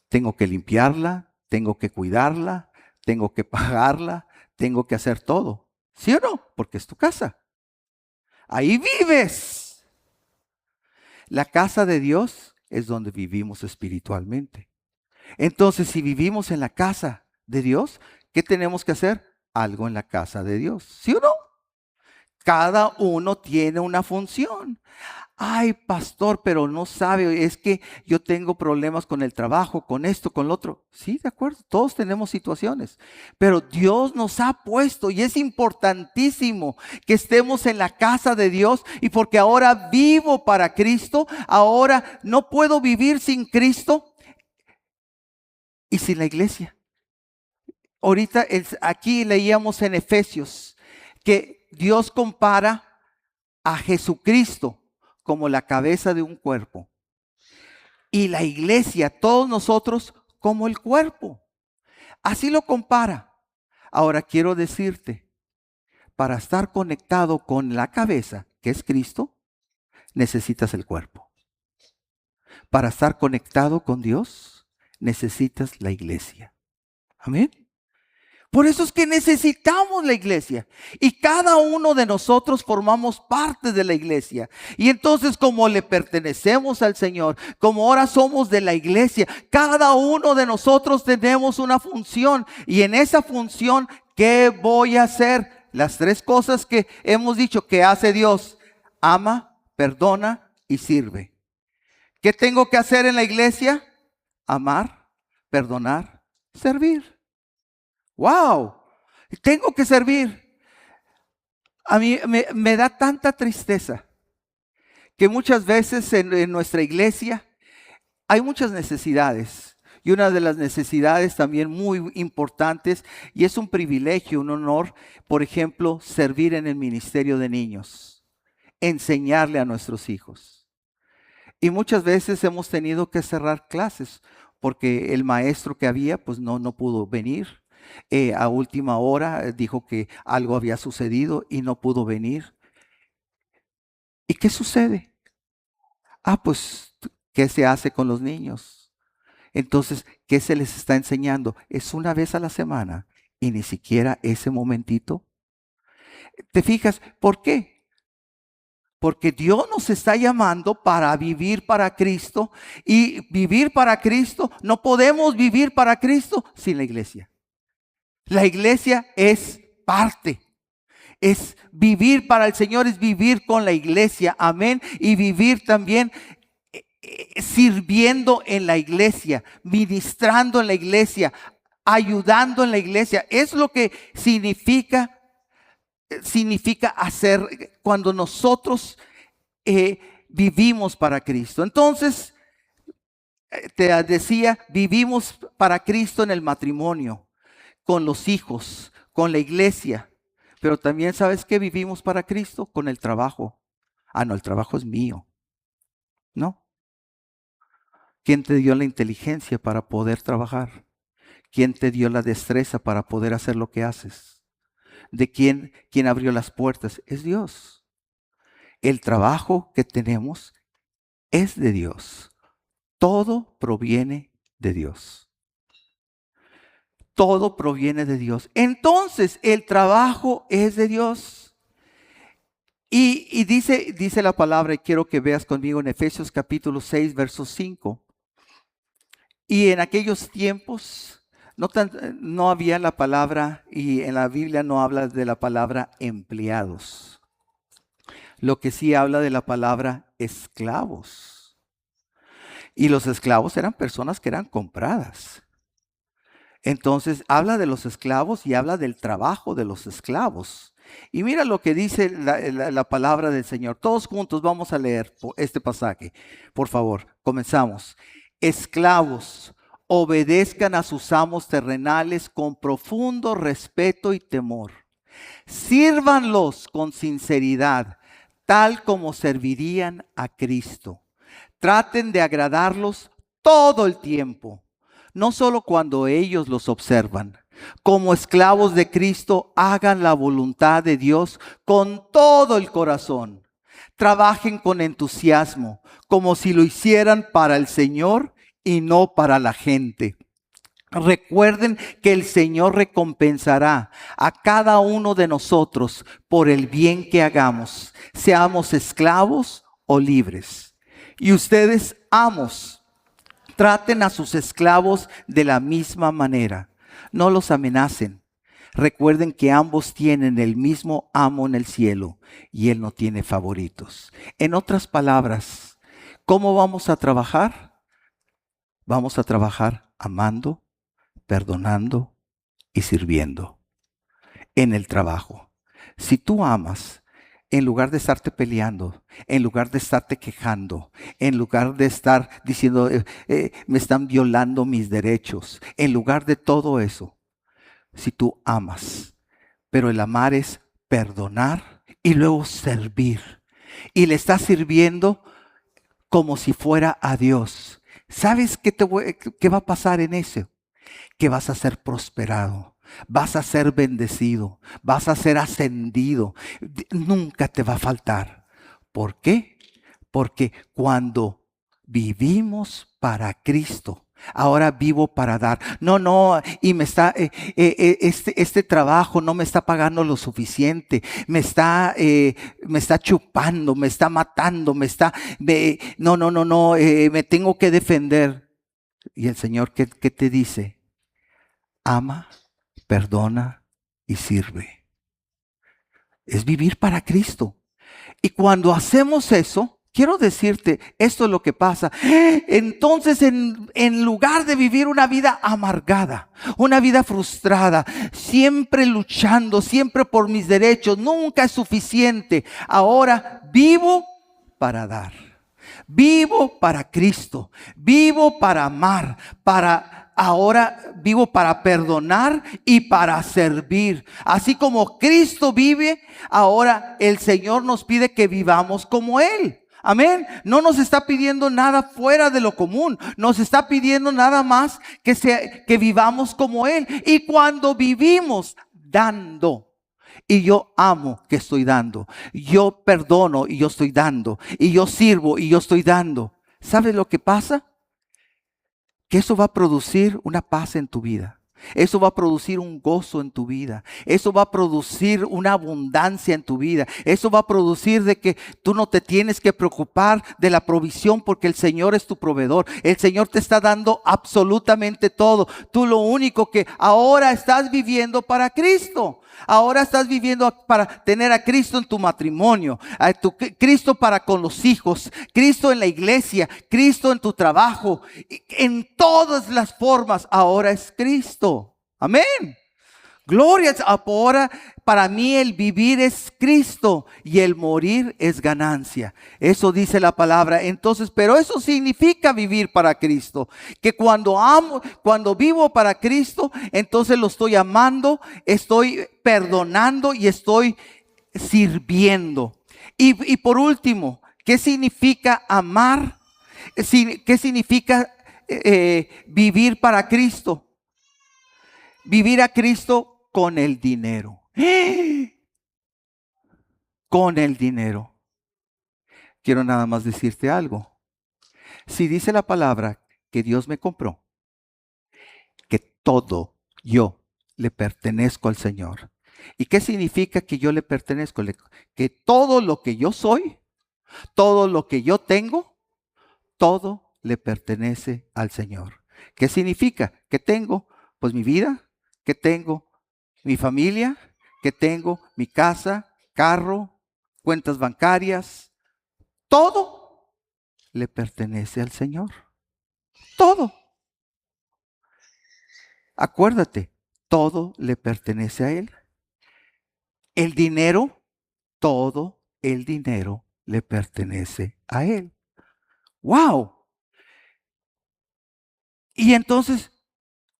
Tengo que limpiarla, tengo que cuidarla, tengo que pagarla, tengo que hacer todo. ¿Sí o no? Porque es tu casa. Ahí vives. La casa de Dios es donde vivimos espiritualmente. Entonces, si vivimos en la casa de Dios, ¿qué tenemos que hacer? Algo en la casa de Dios. ¿Sí o no? Cada uno tiene una función. Ay, pastor, pero no sabe, es que yo tengo problemas con el trabajo, con esto, con lo otro. Sí, de acuerdo, todos tenemos situaciones, pero Dios nos ha puesto y es importantísimo que estemos en la casa de Dios, y porque ahora vivo para Cristo, ahora no puedo vivir sin Cristo y sin la iglesia. Ahorita aquí leíamos en Efesios que Dios compara a Jesucristo como la cabeza de un cuerpo y la iglesia, todos nosotros, como el cuerpo. Así lo compara. Ahora quiero decirte, para estar conectado con la cabeza, que es Cristo, necesitas el cuerpo. Para estar conectado con Dios, necesitas la iglesia. Amén. Por eso es que necesitamos la iglesia. Y cada uno de nosotros formamos parte de la iglesia. Y entonces, como le pertenecemos al Señor, como ahora somos de la iglesia, cada uno de nosotros tenemos una función. Y en esa función, ¿qué voy a hacer? Las tres cosas que hemos dicho que hace Dios: ama, perdona y sirve. ¿Qué tengo que hacer en la iglesia? Amar, perdonar, servir. ¡Wow! Tengo que servir. A mí me da tanta tristeza que muchas veces en nuestra iglesia hay muchas necesidades. Y una de las necesidades también muy importantes, y es un privilegio, un honor, por ejemplo, servir en el ministerio de niños, enseñarle a nuestros hijos. Y muchas veces hemos tenido que cerrar clases porque el maestro que había pues no pudo venir. A última hora dijo que algo había sucedido y no pudo venir. ¿Y qué sucede? Pues, ¿qué se hace con los niños? Entonces, ¿qué se les está enseñando? Es una vez a la semana y ni siquiera ese momentito. ¿Te fijas? ¿Por qué? Porque Dios nos está llamando para vivir para Cristo, y vivir para Cristo, no podemos vivir para Cristo sin la iglesia. La iglesia es parte. Es vivir para el Señor, es vivir con la iglesia, amén. Y vivir también sirviendo en la iglesia, ministrando en la iglesia, ayudando en la iglesia. Es lo que significa hacer cuando nosotros vivimos para Cristo. Entonces, te decía, vivimos para Cristo en el matrimonio, con los hijos, con la iglesia. Pero también, ¿sabes qué? Vivimos para Cristo con el trabajo. No, el trabajo es mío. ¿No? ¿Quién te dio la inteligencia para poder trabajar? ¿Quién te dio la destreza para poder hacer lo que haces? ¿De quién abrió las puertas? Es Dios. El trabajo que tenemos es de Dios. Todo proviene de Dios. Todo proviene de Dios. Entonces, el trabajo es de Dios. Y dice la palabra, y quiero que veas conmigo en Efesios capítulo 6, verso 5. Y en aquellos tiempos no había la palabra, y en la Biblia no habla de la palabra empleados. Lo que sí habla de la palabra esclavos. Y los esclavos eran personas que eran compradas. Entonces habla de los esclavos y habla del trabajo de los esclavos. Y mira lo que dice la palabra del Señor. Todos juntos vamos a leer este pasaje. Por favor, comenzamos. Esclavos, obedezcan a sus amos terrenales con profundo respeto y temor. Sírvanlos con sinceridad, tal como servirían a Cristo. Traten de agradarlos todo el tiempo, no solo cuando ellos los observan. Como esclavos de Cristo, hagan la voluntad de Dios con todo el corazón. Trabajen con entusiasmo, como si lo hicieran para el Señor y no para la gente. Recuerden que el Señor recompensará a cada uno de nosotros por el bien que hagamos, seamos esclavos o libres. Y ustedes, amos, traten a sus esclavos de la misma manera. No los amenacen. Recuerden que ambos tienen el mismo amo en el cielo y Él no tiene favoritos. En otras palabras, ¿cómo vamos a trabajar? Vamos a trabajar amando, perdonando y sirviendo en el trabajo. Si tú amas, en lugar de estarte peleando, en lugar de estarte quejando, en lugar de estar diciendo, me están violando mis derechos, en lugar de todo eso, si tú amas, pero el amar es perdonar y luego servir, y le estás sirviendo como si fuera a Dios, ¿sabes qué va a pasar en eso? Que vas a ser prosperado, vas a ser bendecido, vas a ser ascendido, nunca te va a faltar. ¿Por qué? Porque cuando vivimos para Cristo, Ahora vivo para dar. No, y me está, este trabajo no me está pagando lo suficiente. Me está chupando, me está matando, no, me tengo que defender. Y el Señor, ¿qué te dice? Ama, perdona y sirve. Es vivir para Cristo. Y cuando hacemos eso, quiero decirte, esto es lo que pasa. Entonces, en lugar de vivir una vida amargada, una vida frustrada, siempre luchando, siempre por mis derechos, nunca es suficiente. Ahora vivo para dar. Vivo para Cristo. Vivo para amar, ahora vivo para perdonar y para servir. Así como Cristo vive, ahora el Señor nos pide que vivamos como Él. Amén. No nos está pidiendo nada fuera de lo común. Nos está pidiendo nada más que vivamos como Él. Y cuando vivimos dando, y yo amo que estoy dando, yo perdono y yo estoy dando, y yo sirvo y yo estoy dando, ¿sabes lo que pasa? Que eso va a producir una paz en tu vida. Eso va a producir un gozo en tu vida. Eso va a producir una abundancia en tu vida. Eso va a producir de que tú no te tienes que preocupar de la provisión porque el Señor es tu proveedor. El Señor te está dando absolutamente todo. Tú lo único que ahora estás viviendo para Cristo. Ahora estás viviendo para tener a Cristo en tu matrimonio, a Cristo para con los hijos, Cristo en la iglesia, Cristo en tu trabajo, en todas las formas. Ahora es Cristo. Amén. Gloria. Ahora para mí el vivir es Cristo y el morir es ganancia. Eso dice la palabra. Entonces, pero eso significa vivir para Cristo. Que cuando vivo para Cristo, entonces lo estoy amando, estoy perdonando y estoy sirviendo. Y por último, ¿qué significa amar? ¿Qué significa vivir para Cristo? Vivir a Cristo con el dinero. Con el dinero. Quiero nada más decirte algo. Si dice la palabra que Dios me compró, que todo yo le pertenezco al Señor. ¿Y qué significa que yo le pertenezco? Que todo lo que yo soy, todo lo que yo tengo, todo le pertenece al Señor. ¿Qué significa? Que tengo, pues mi vida, que tengo mi familia, que tengo mi casa, carro, cuentas bancarias, todo le pertenece al Señor. Todo. Acuérdate, todo le pertenece a Él. El dinero, todo el dinero le pertenece a Él. ¡Wow! Y entonces,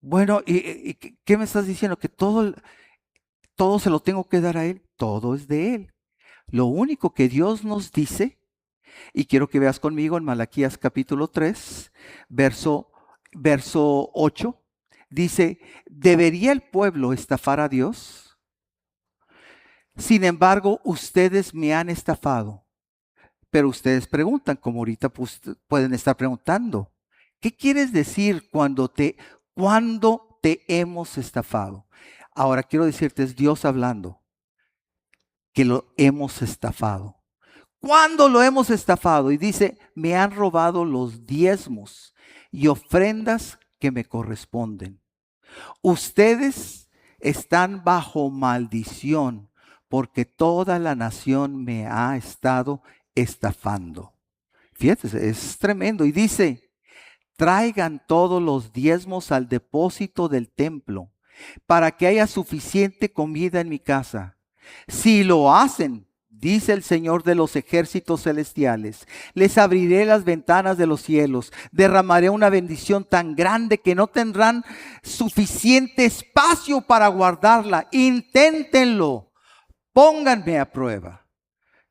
bueno, ¿y qué me estás diciendo? Que todo se lo tengo que dar a Él. Todo es de Él. Lo único que Dios nos dice, y quiero que veas conmigo en Malaquías capítulo 3, verso 8, dice, ¿debería el pueblo estafar a Dios? Sin embargo, ustedes me han estafado. Pero ustedes preguntan, como ahorita pueden estar preguntando, ¿qué quieres decir cuando te hemos estafado? Ahora quiero decirte, es Dios hablando, que lo hemos estafado. ¿Cuándo lo hemos estafado? Y dice, me han robado los diezmos y ofrendas que me corresponden. Ustedes están bajo maldición porque toda la nación me ha estado estafando. Fíjate, es tremendo. Y dice, traigan todos los diezmos al depósito del templo para que haya suficiente comida en mi casa. Si lo hacen, dice el Señor de los ejércitos celestiales, les abriré las ventanas de los cielos, derramaré una bendición tan grande que no tendrán suficiente espacio para guardarla. Inténtenlo, pónganme a prueba.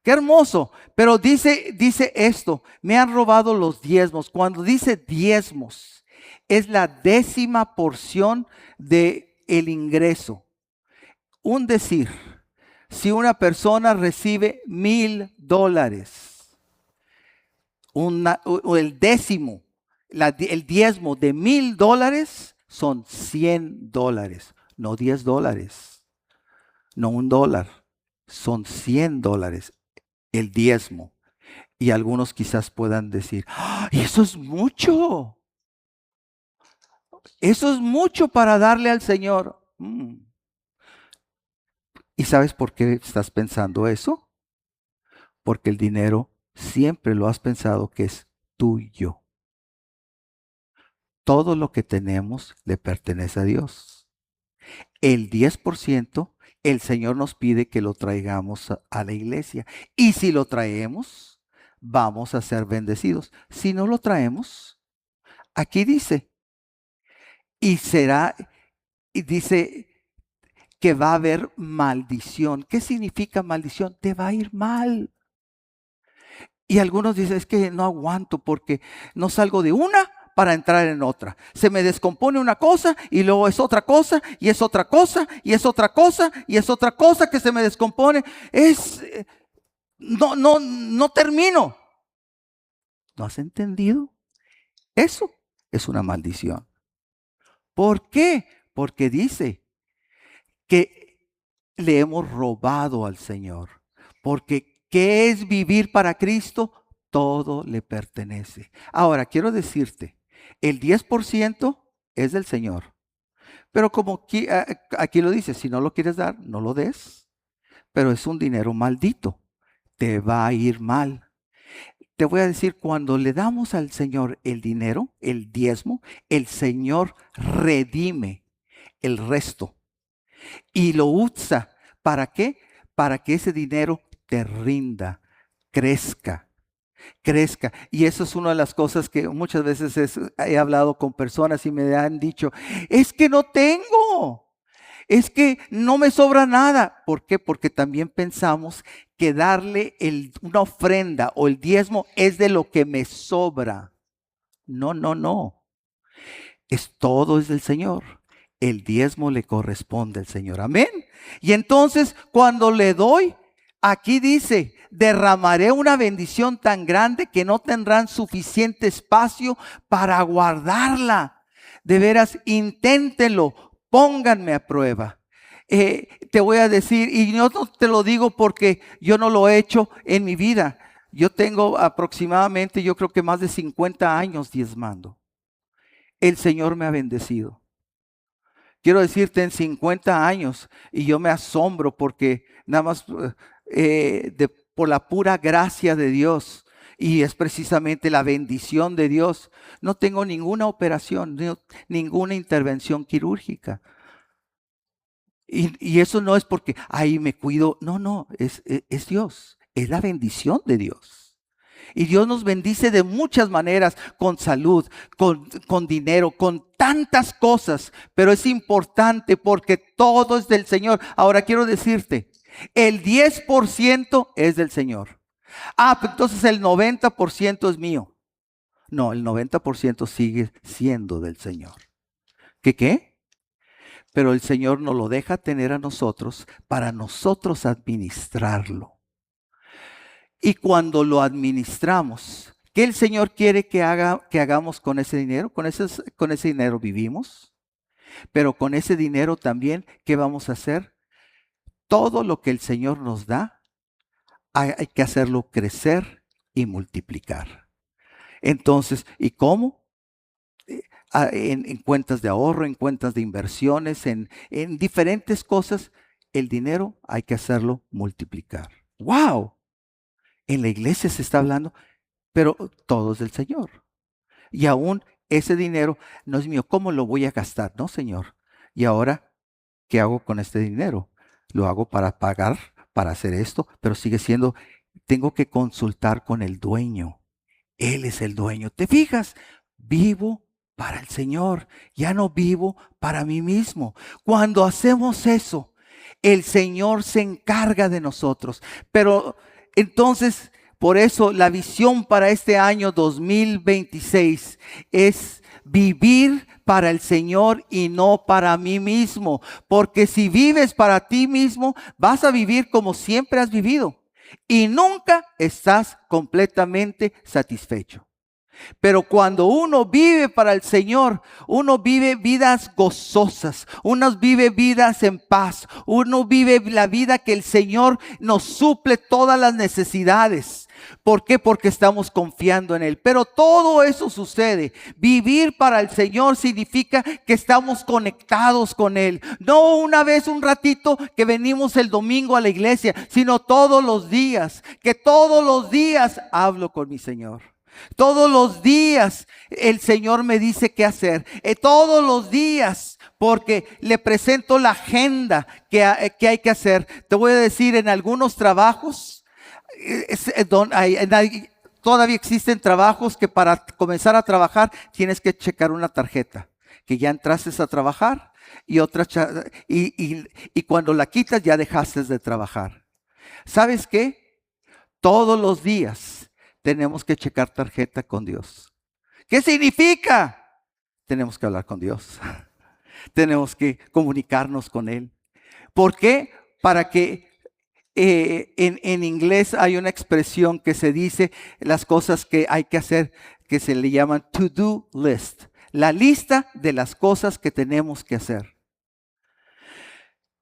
Qué hermoso, pero dice esto, me han robado los diezmos. Cuando dice diezmos, es la 10ª porción del ingreso. Un decir, si una persona recibe $1,000, el 10º el diezmo de $1,000 son $100, no $10, no $1, son $100 el diezmo. Y algunos quizás puedan decir, ¡ah, eso es mucho! Eso es mucho para darle al Señor. ¿Y sabes por qué estás pensando eso? Porque el dinero siempre lo has pensado que es tuyo. Todo lo que tenemos le pertenece a Dios. El 10%, el Señor nos pide que lo traigamos a la iglesia. Y si lo traemos, vamos a ser bendecidos. Si no lo traemos, aquí dice, y dice que va a haber maldición. ¿Qué significa maldición? Te va a ir mal. Y algunos dicen, es que no aguanto porque no salgo de una para entrar en otra. Se me descompone una cosa y luego es otra cosa y es otra cosa y es otra cosa y es otra cosa que se me descompone. No termino. ¿No has entendido? Eso es una maldición. ¿Por qué? Porque dice que le hemos robado al Señor. Porque ¿qué es vivir para Cristo? Todo le pertenece. Ahora, quiero decirte, el 10% es del Señor. Pero como aquí lo dice, si no lo quieres dar, no lo des. Pero es un dinero maldito. Te va a ir mal. Te voy a decir, cuando le damos al Señor el dinero, el diezmo, el Señor redime el resto. Y lo usa. ¿Para qué? Para que ese dinero te rinda, crezca. Y eso es una de las cosas que muchas veces he hablado con personas y me han dicho, es que no tengo, es que no me sobra nada. ¿Por qué? Porque también pensamos que darle una ofrenda o el diezmo es de lo que me sobra. No. Todo es del Señor. El diezmo le corresponde al Señor. Amén. Y entonces cuando le doy, aquí dice, derramaré una bendición tan grande que no tendrán suficiente espacio para guardarla. De veras, inténtenlo, pónganme a prueba. Te voy a decir, y yo no te lo digo porque yo no lo he hecho en mi vida. Yo tengo aproximadamente, yo creo que más de 50 años diezmando. El Señor me ha bendecido. Quiero decirte, en 50 años, y yo me asombro porque nada más por la pura gracia de Dios, y es precisamente la bendición de Dios, no tengo ninguna operación, ninguna intervención quirúrgica. Y eso no es porque, ahí me cuido, no, es Dios, es la bendición de Dios. Y Dios nos bendice de muchas maneras, con salud, con dinero, con tantas cosas. Pero es importante porque todo es del Señor. Ahora quiero decirte, el 10% es del Señor. Pues entonces el 90% es mío. No, el 90% sigue siendo del Señor. ¿Qué? Pero el Señor nos lo deja tener a nosotros para nosotros administrarlo. Y cuando lo administramos, ¿qué el Señor quiere que hagamos con ese dinero? Con ese dinero vivimos, pero con ese dinero también, ¿qué vamos a hacer? Todo lo que el Señor nos da, hay que hacerlo crecer y multiplicar. Entonces, ¿y cómo? En cuentas de ahorro, en cuentas de inversiones, en diferentes cosas, el dinero hay que hacerlo multiplicar. ¡Wow! En la iglesia se está hablando, pero todo es del Señor. Y aún ese dinero no es mío. ¿Cómo lo voy a gastar? No, Señor. Y ahora, ¿qué hago con este dinero? Lo hago para pagar, para hacer esto, pero sigue siendo, tengo que consultar con el dueño. Él es el dueño. ¿Te fijas? Vivo para el Señor. Ya no vivo para mí mismo. Cuando hacemos eso, el Señor se encarga de nosotros. Pero entonces, por eso la visión para este año 2026 es vivir para el Señor y no para mí mismo. Porque si vives para ti mismo, vas a vivir como siempre has vivido. Y nunca estás completamente satisfecho. Pero cuando uno vive para el Señor, uno vive vidas gozosas, uno vive vidas en paz, uno vive la vida que el Señor nos suple todas las necesidades. ¿Por qué? Porque estamos confiando en Él. Pero todo eso sucede. Vivir para el Señor significa que estamos conectados con Él. No una vez, un ratito que venimos el domingo a la iglesia, sino todos los días. Que todos los días hablo con mi Señor. Todos los días el Señor me dice qué hacer. Todos los días, porque le presento la agenda que hay que hacer. Te voy a decir, en algunos trabajos, todavía existen trabajos que para comenzar a trabajar tienes que checar una tarjeta, que ya entraste a trabajar y cuando la quitas ya dejaste de trabajar. ¿Sabes qué? Todos los días tenemos que checar tarjeta con Dios. ¿Qué significa? Tenemos que hablar con Dios. Tenemos que comunicarnos con Él. ¿Por qué? Para que en inglés hay una expresión que se dice las cosas que hay que hacer, que se le llaman to-do list. La lista de las cosas que tenemos que hacer.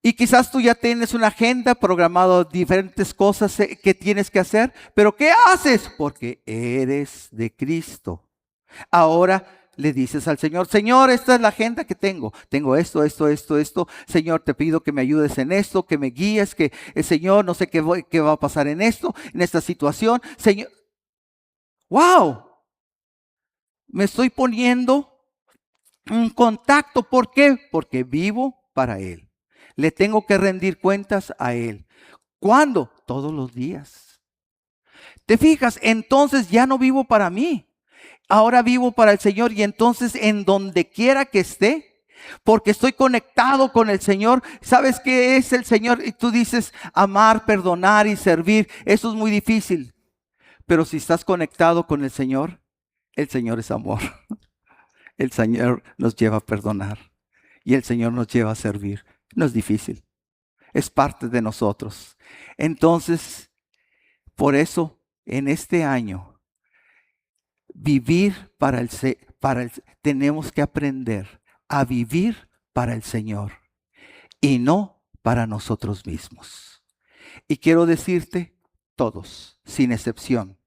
Y quizás tú ya tienes una agenda programada, diferentes cosas que tienes que hacer, pero ¿qué haces? Porque eres de Cristo. Ahora le dices al Señor, Señor, esta es la agenda que tengo. Tengo esto. Señor, te pido que me ayudes en esto, que me guíes, que Señor, no sé qué va a pasar en esto, en esta situación. Señor, wow, me estoy poniendo en contacto. ¿Por qué? Porque vivo para Él. Le tengo que rendir cuentas a Él. ¿Cuándo? Todos los días. ¿Te fijas? Entonces ya no vivo para mí. Ahora vivo para el Señor y entonces en donde quiera que esté, porque estoy conectado con el Señor. ¿Sabes qué es el Señor? Y tú dices amar, perdonar y servir. Eso es muy difícil. Pero si estás conectado con el Señor es amor. El Señor nos lleva a perdonar y el Señor nos lleva a servir. No es difícil. Es parte de nosotros. Entonces, por eso, en este año, vivir tenemos que aprender a vivir para el Señor y no para nosotros mismos. Y quiero decirte, todos, sin excepción,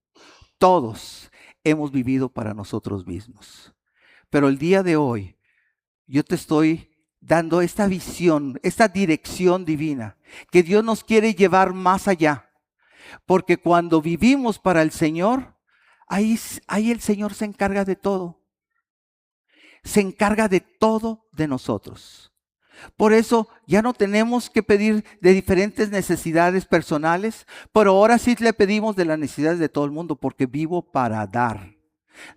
todos hemos vivido para nosotros mismos. Pero el día de hoy, yo te estoy dando esta visión, esta dirección divina, que Dios nos quiere llevar más allá. Porque cuando vivimos para el Señor, ahí el Señor se encarga de todo. Se encarga de todo de nosotros. Por eso ya no tenemos que pedir de diferentes necesidades personales, pero ahora sí le pedimos de las necesidades de todo el mundo, porque vivo para dar,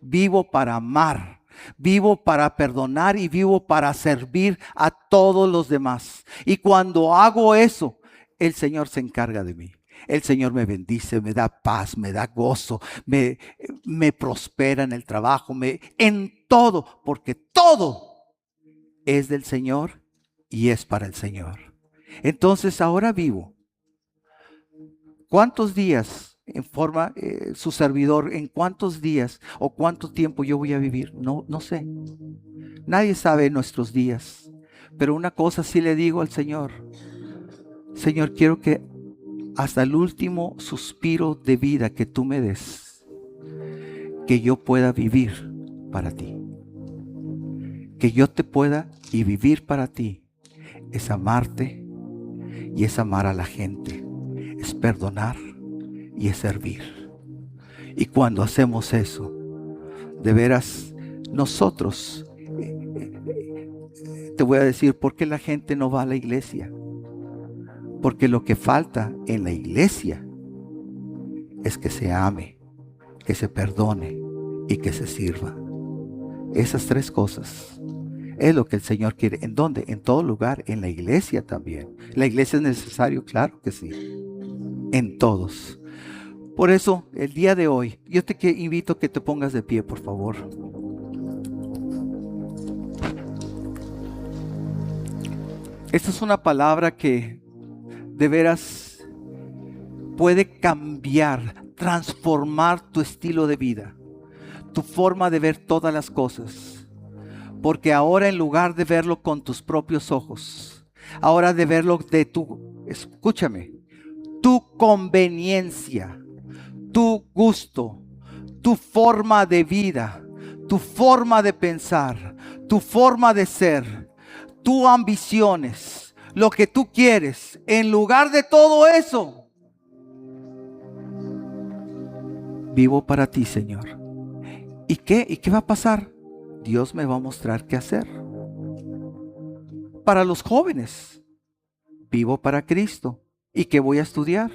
vivo para amar, vivo para perdonar y vivo para servir a todos los demás. Y cuando hago eso, el Señor se encarga de mí. El Señor me bendice, me da paz, me da gozo, me prospera en el trabajo, en todo, porque todo es del Señor y es para el Señor. Entonces ahora vivo. ¿Cuántos días en forma su servidor, en cuántos días o cuánto tiempo yo voy a vivir? No sé. Nadie sabe nuestros días. Pero una cosa sí le digo al Señor. Señor, quiero que hasta el último suspiro de vida que tú me des, que yo pueda vivir para ti. Que yo te pueda y vivir para ti es amarte y es amar a la gente, es perdonar y es servir. Y cuando hacemos eso, de veras, nosotros, te voy a decir, ¿por qué la gente no va a la iglesia? Porque lo que falta en la iglesia es que se ame, que se perdone y que se sirva. Esas tres cosas es lo que el Señor quiere. ¿En dónde? En todo lugar, en la iglesia también. ¿La iglesia es necesario? Claro que sí. En todos. Por eso, el día de hoy, yo te invito a que te pongas de pie, por favor. Esta es una palabra que de veras puede cambiar, transformar tu estilo de vida. tu forma de ver todas las cosas. Porque ahora, en lugar de verlo con tus propios ojos, ahora de verlo de escúchame, tu conveniencia, tu gusto, tu forma de vida, tu forma de pensar, tu forma de ser, tus ambiciones, lo que tú quieres, en lugar de todo eso, vivo para ti, Señor. ¿Y qué? ¿Y qué va a pasar? Dios me va a mostrar qué hacer. Para los jóvenes, vivo para Cristo. ¿Y qué voy a estudiar?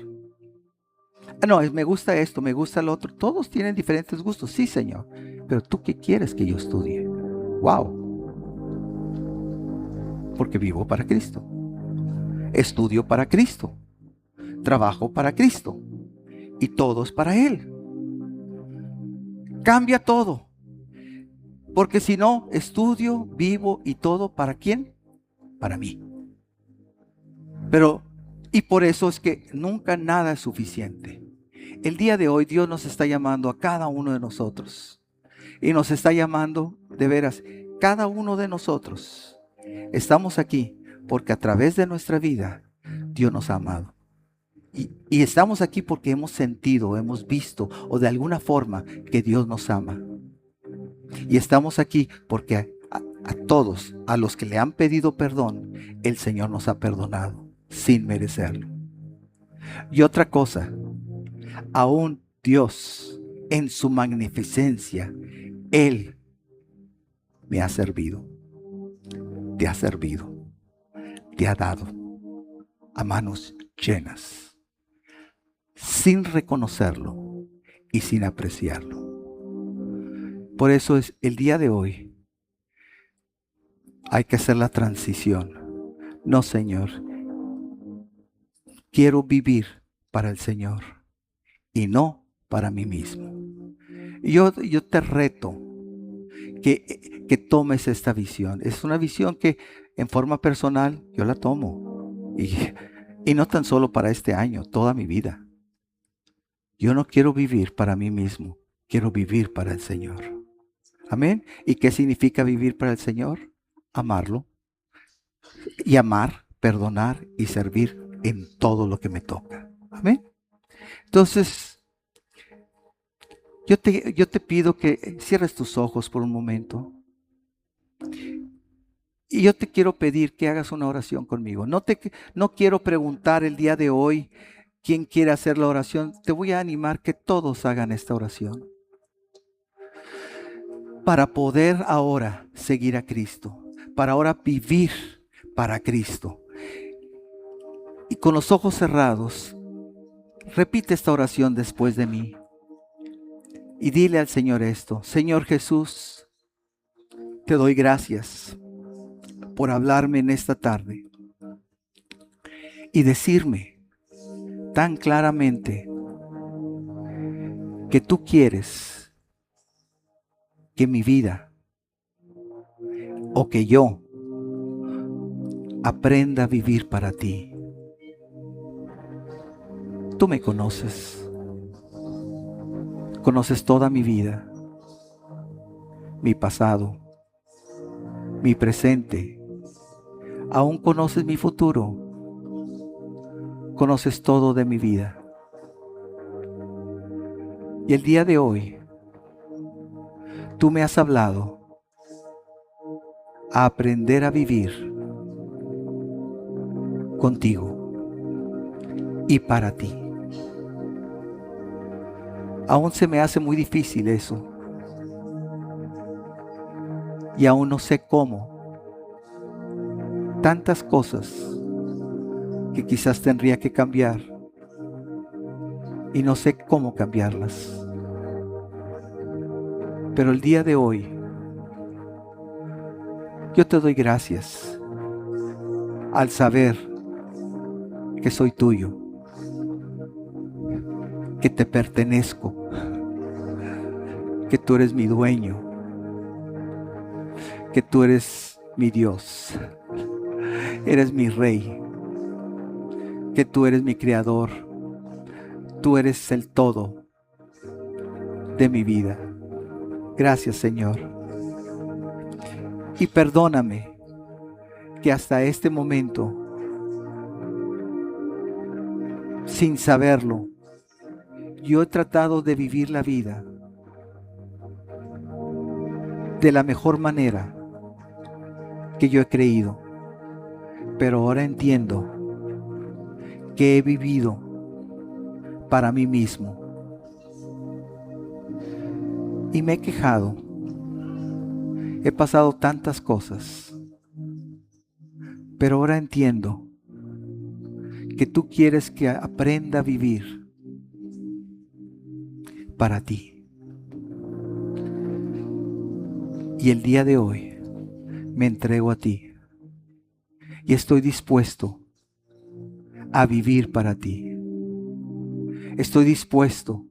No, me gusta esto, me gusta lo otro. Todos tienen diferentes gustos, sí, Señor. Pero ¿tú qué quieres que yo estudie? Wow. Porque vivo para Cristo. Estudio para Cristo. Trabajo para Cristo. Y todo es para Él. Cambia todo. Porque si no, estudio, vivo y todo, ¿para quién? Para mí. Y por eso es que nunca nada es suficiente. El día de hoy Dios nos está llamando a cada uno de nosotros. Y nos está llamando, de veras, cada uno de nosotros. Estamos aquí porque a través de nuestra vida Dios nos ha amado. Y estamos aquí porque hemos sentido, hemos visto o de alguna forma que Dios nos ama. Y estamos aquí porque a todos, a los que le han pedido perdón, el Señor nos ha perdonado sin merecerlo. Y otra cosa, aún Dios en su magnificencia, Él me ha servido, te ha servido, te ha dado a manos llenas, sin reconocerlo y sin apreciarlo. Por eso es el día de hoy, hay que hacer la transición. No, Señor, quiero vivir para el Señor y no para mí mismo. Y yo te reto que tomes esta visión. Es una visión que en forma personal yo la tomo. Y no tan solo para este año, toda mi vida. Yo no quiero vivir para mí mismo, quiero vivir para el Señor. Amén. ¿Y qué significa vivir para el Señor? Amarlo. Y amar, perdonar y servir en todo lo que me toca. Amén. Entonces, yo te pido que cierres tus ojos por un momento. Y yo te quiero pedir que hagas una oración conmigo. No quiero preguntar el día de hoy quién quiere hacer la oración. Te voy a animar que todos hagan esta oración. Para poder ahora seguir a Cristo. Para ahora vivir para Cristo. Y con los ojos cerrados, repite esta oración después de mí. Y dile al Señor esto: Señor Jesús, te doy gracias por hablarme en esta tarde y decirme tan claramente que tú quieres que mi vida o que yo aprenda a vivir para ti. Tú me conoces. Conoces toda mi vida, mi pasado, mi presente. Aún conoces mi futuro. Conoces todo de mi vida. Y el día de hoy, tú me has hablado a aprender a vivir contigo y para ti. Aún se me hace muy difícil eso. Y aún no sé cómo. Tantas cosas que quizás tendría que cambiar. Y no sé cómo cambiarlas. Pero el día de hoy, yo te doy gracias al saber que soy tuyo, que te pertenezco, que tú eres mi dueño, que tú eres mi Dios, eres mi Rey, que tú eres mi Creador, tú eres el todo de mi vida. Gracias, Señor. Y perdóname que hasta este momento, sin saberlo, yo he tratado de vivir la vida de la mejor manera que yo he creído. Pero ahora entiendo que he vivido para mí mismo. Y me he quejado. He pasado tantas cosas. Pero ahora entiendo que tú quieres que aprenda a vivir para ti. Y el día de hoy me entrego a ti. Y estoy dispuesto a vivir para ti. Estoy dispuesto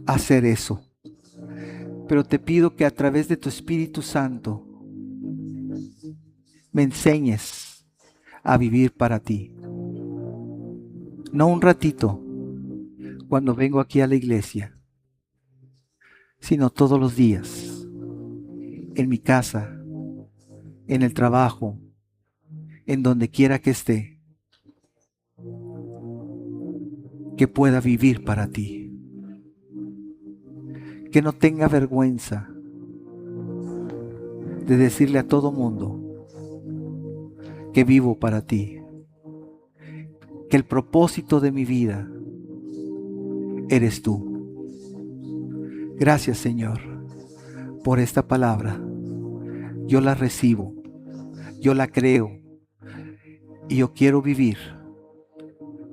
a hacer eso. Pero te pido que a través de tu Espíritu Santo me enseñes a vivir para ti. No un ratito cuando vengo aquí a la iglesia, sino todos los días, en mi casa, en el trabajo, en donde quiera que esté, que pueda vivir para ti. Que no tenga vergüenza de decirle a todo mundo que vivo para ti. Que el propósito de mi vida eres tú. Gracias, Señor, por esta palabra. Yo la recibo, yo la creo y yo quiero vivir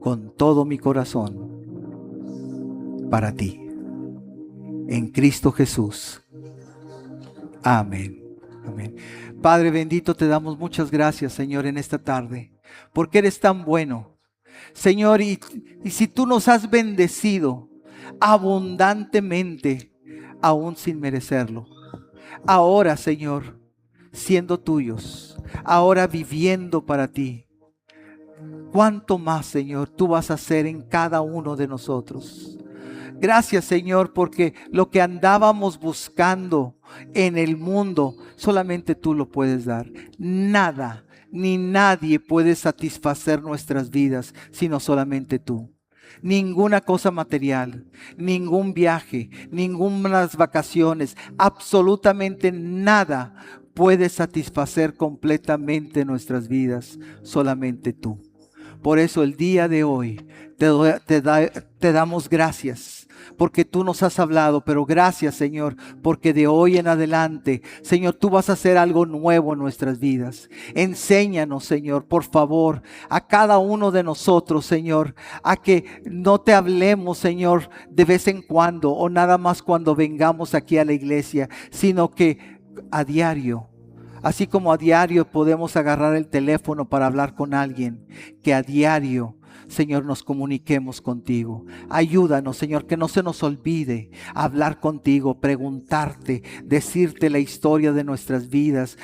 con todo mi corazón para ti. En Cristo Jesús. Amén. Amén. Padre bendito, te damos muchas gracias, Señor, en esta tarde, porque eres tan bueno. Señor, y si tú nos has bendecido abundantemente, aún sin merecerlo. Ahora, Señor, siendo tuyos, ahora viviendo para ti, ¿cuánto más, Señor, tú vas a hacer en cada uno de nosotros? Gracias, Señor, porque lo que andábamos buscando en el mundo, solamente tú lo puedes dar. Nada, ni nadie puede satisfacer nuestras vidas, sino solamente tú. Ninguna cosa material, ningún viaje, ningunas vacaciones, absolutamente nada puede satisfacer completamente nuestras vidas, solamente tú. Por eso el día de hoy te damos gracias, porque tú nos has hablado, pero gracias, Señor, porque de hoy en adelante, Señor, tú vas a hacer algo nuevo en nuestras vidas. Enséñanos, Señor, por favor, a cada uno de nosotros, Señor, a que no te hablemos, Señor, de vez en cuando o nada más cuando vengamos aquí a la iglesia, sino que a diario. Así como a diario podemos agarrar el teléfono para hablar con alguien, que a diario, Señor, nos comuniquemos contigo. Ayúdanos, Señor, que no se nos olvide hablar contigo, preguntarte, decirte la historia de nuestras vidas,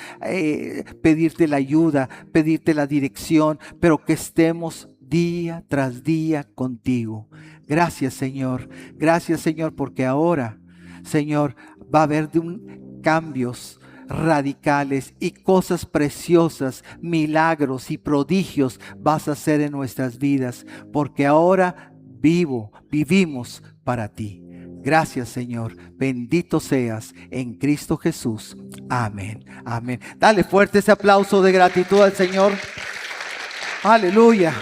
pedirte la ayuda, pedirte la dirección, pero que estemos día tras día contigo. Gracias, Señor. Gracias, Señor, porque ahora, Señor, va a haber cambios radicales y cosas preciosas, milagros y prodigios vas a hacer en nuestras vidas, porque ahora vivimos para ti. Gracias, Señor. Bendito seas en Cristo Jesús. Amén. Amén. Dale fuerte ese aplauso de gratitud al Señor. Aleluya.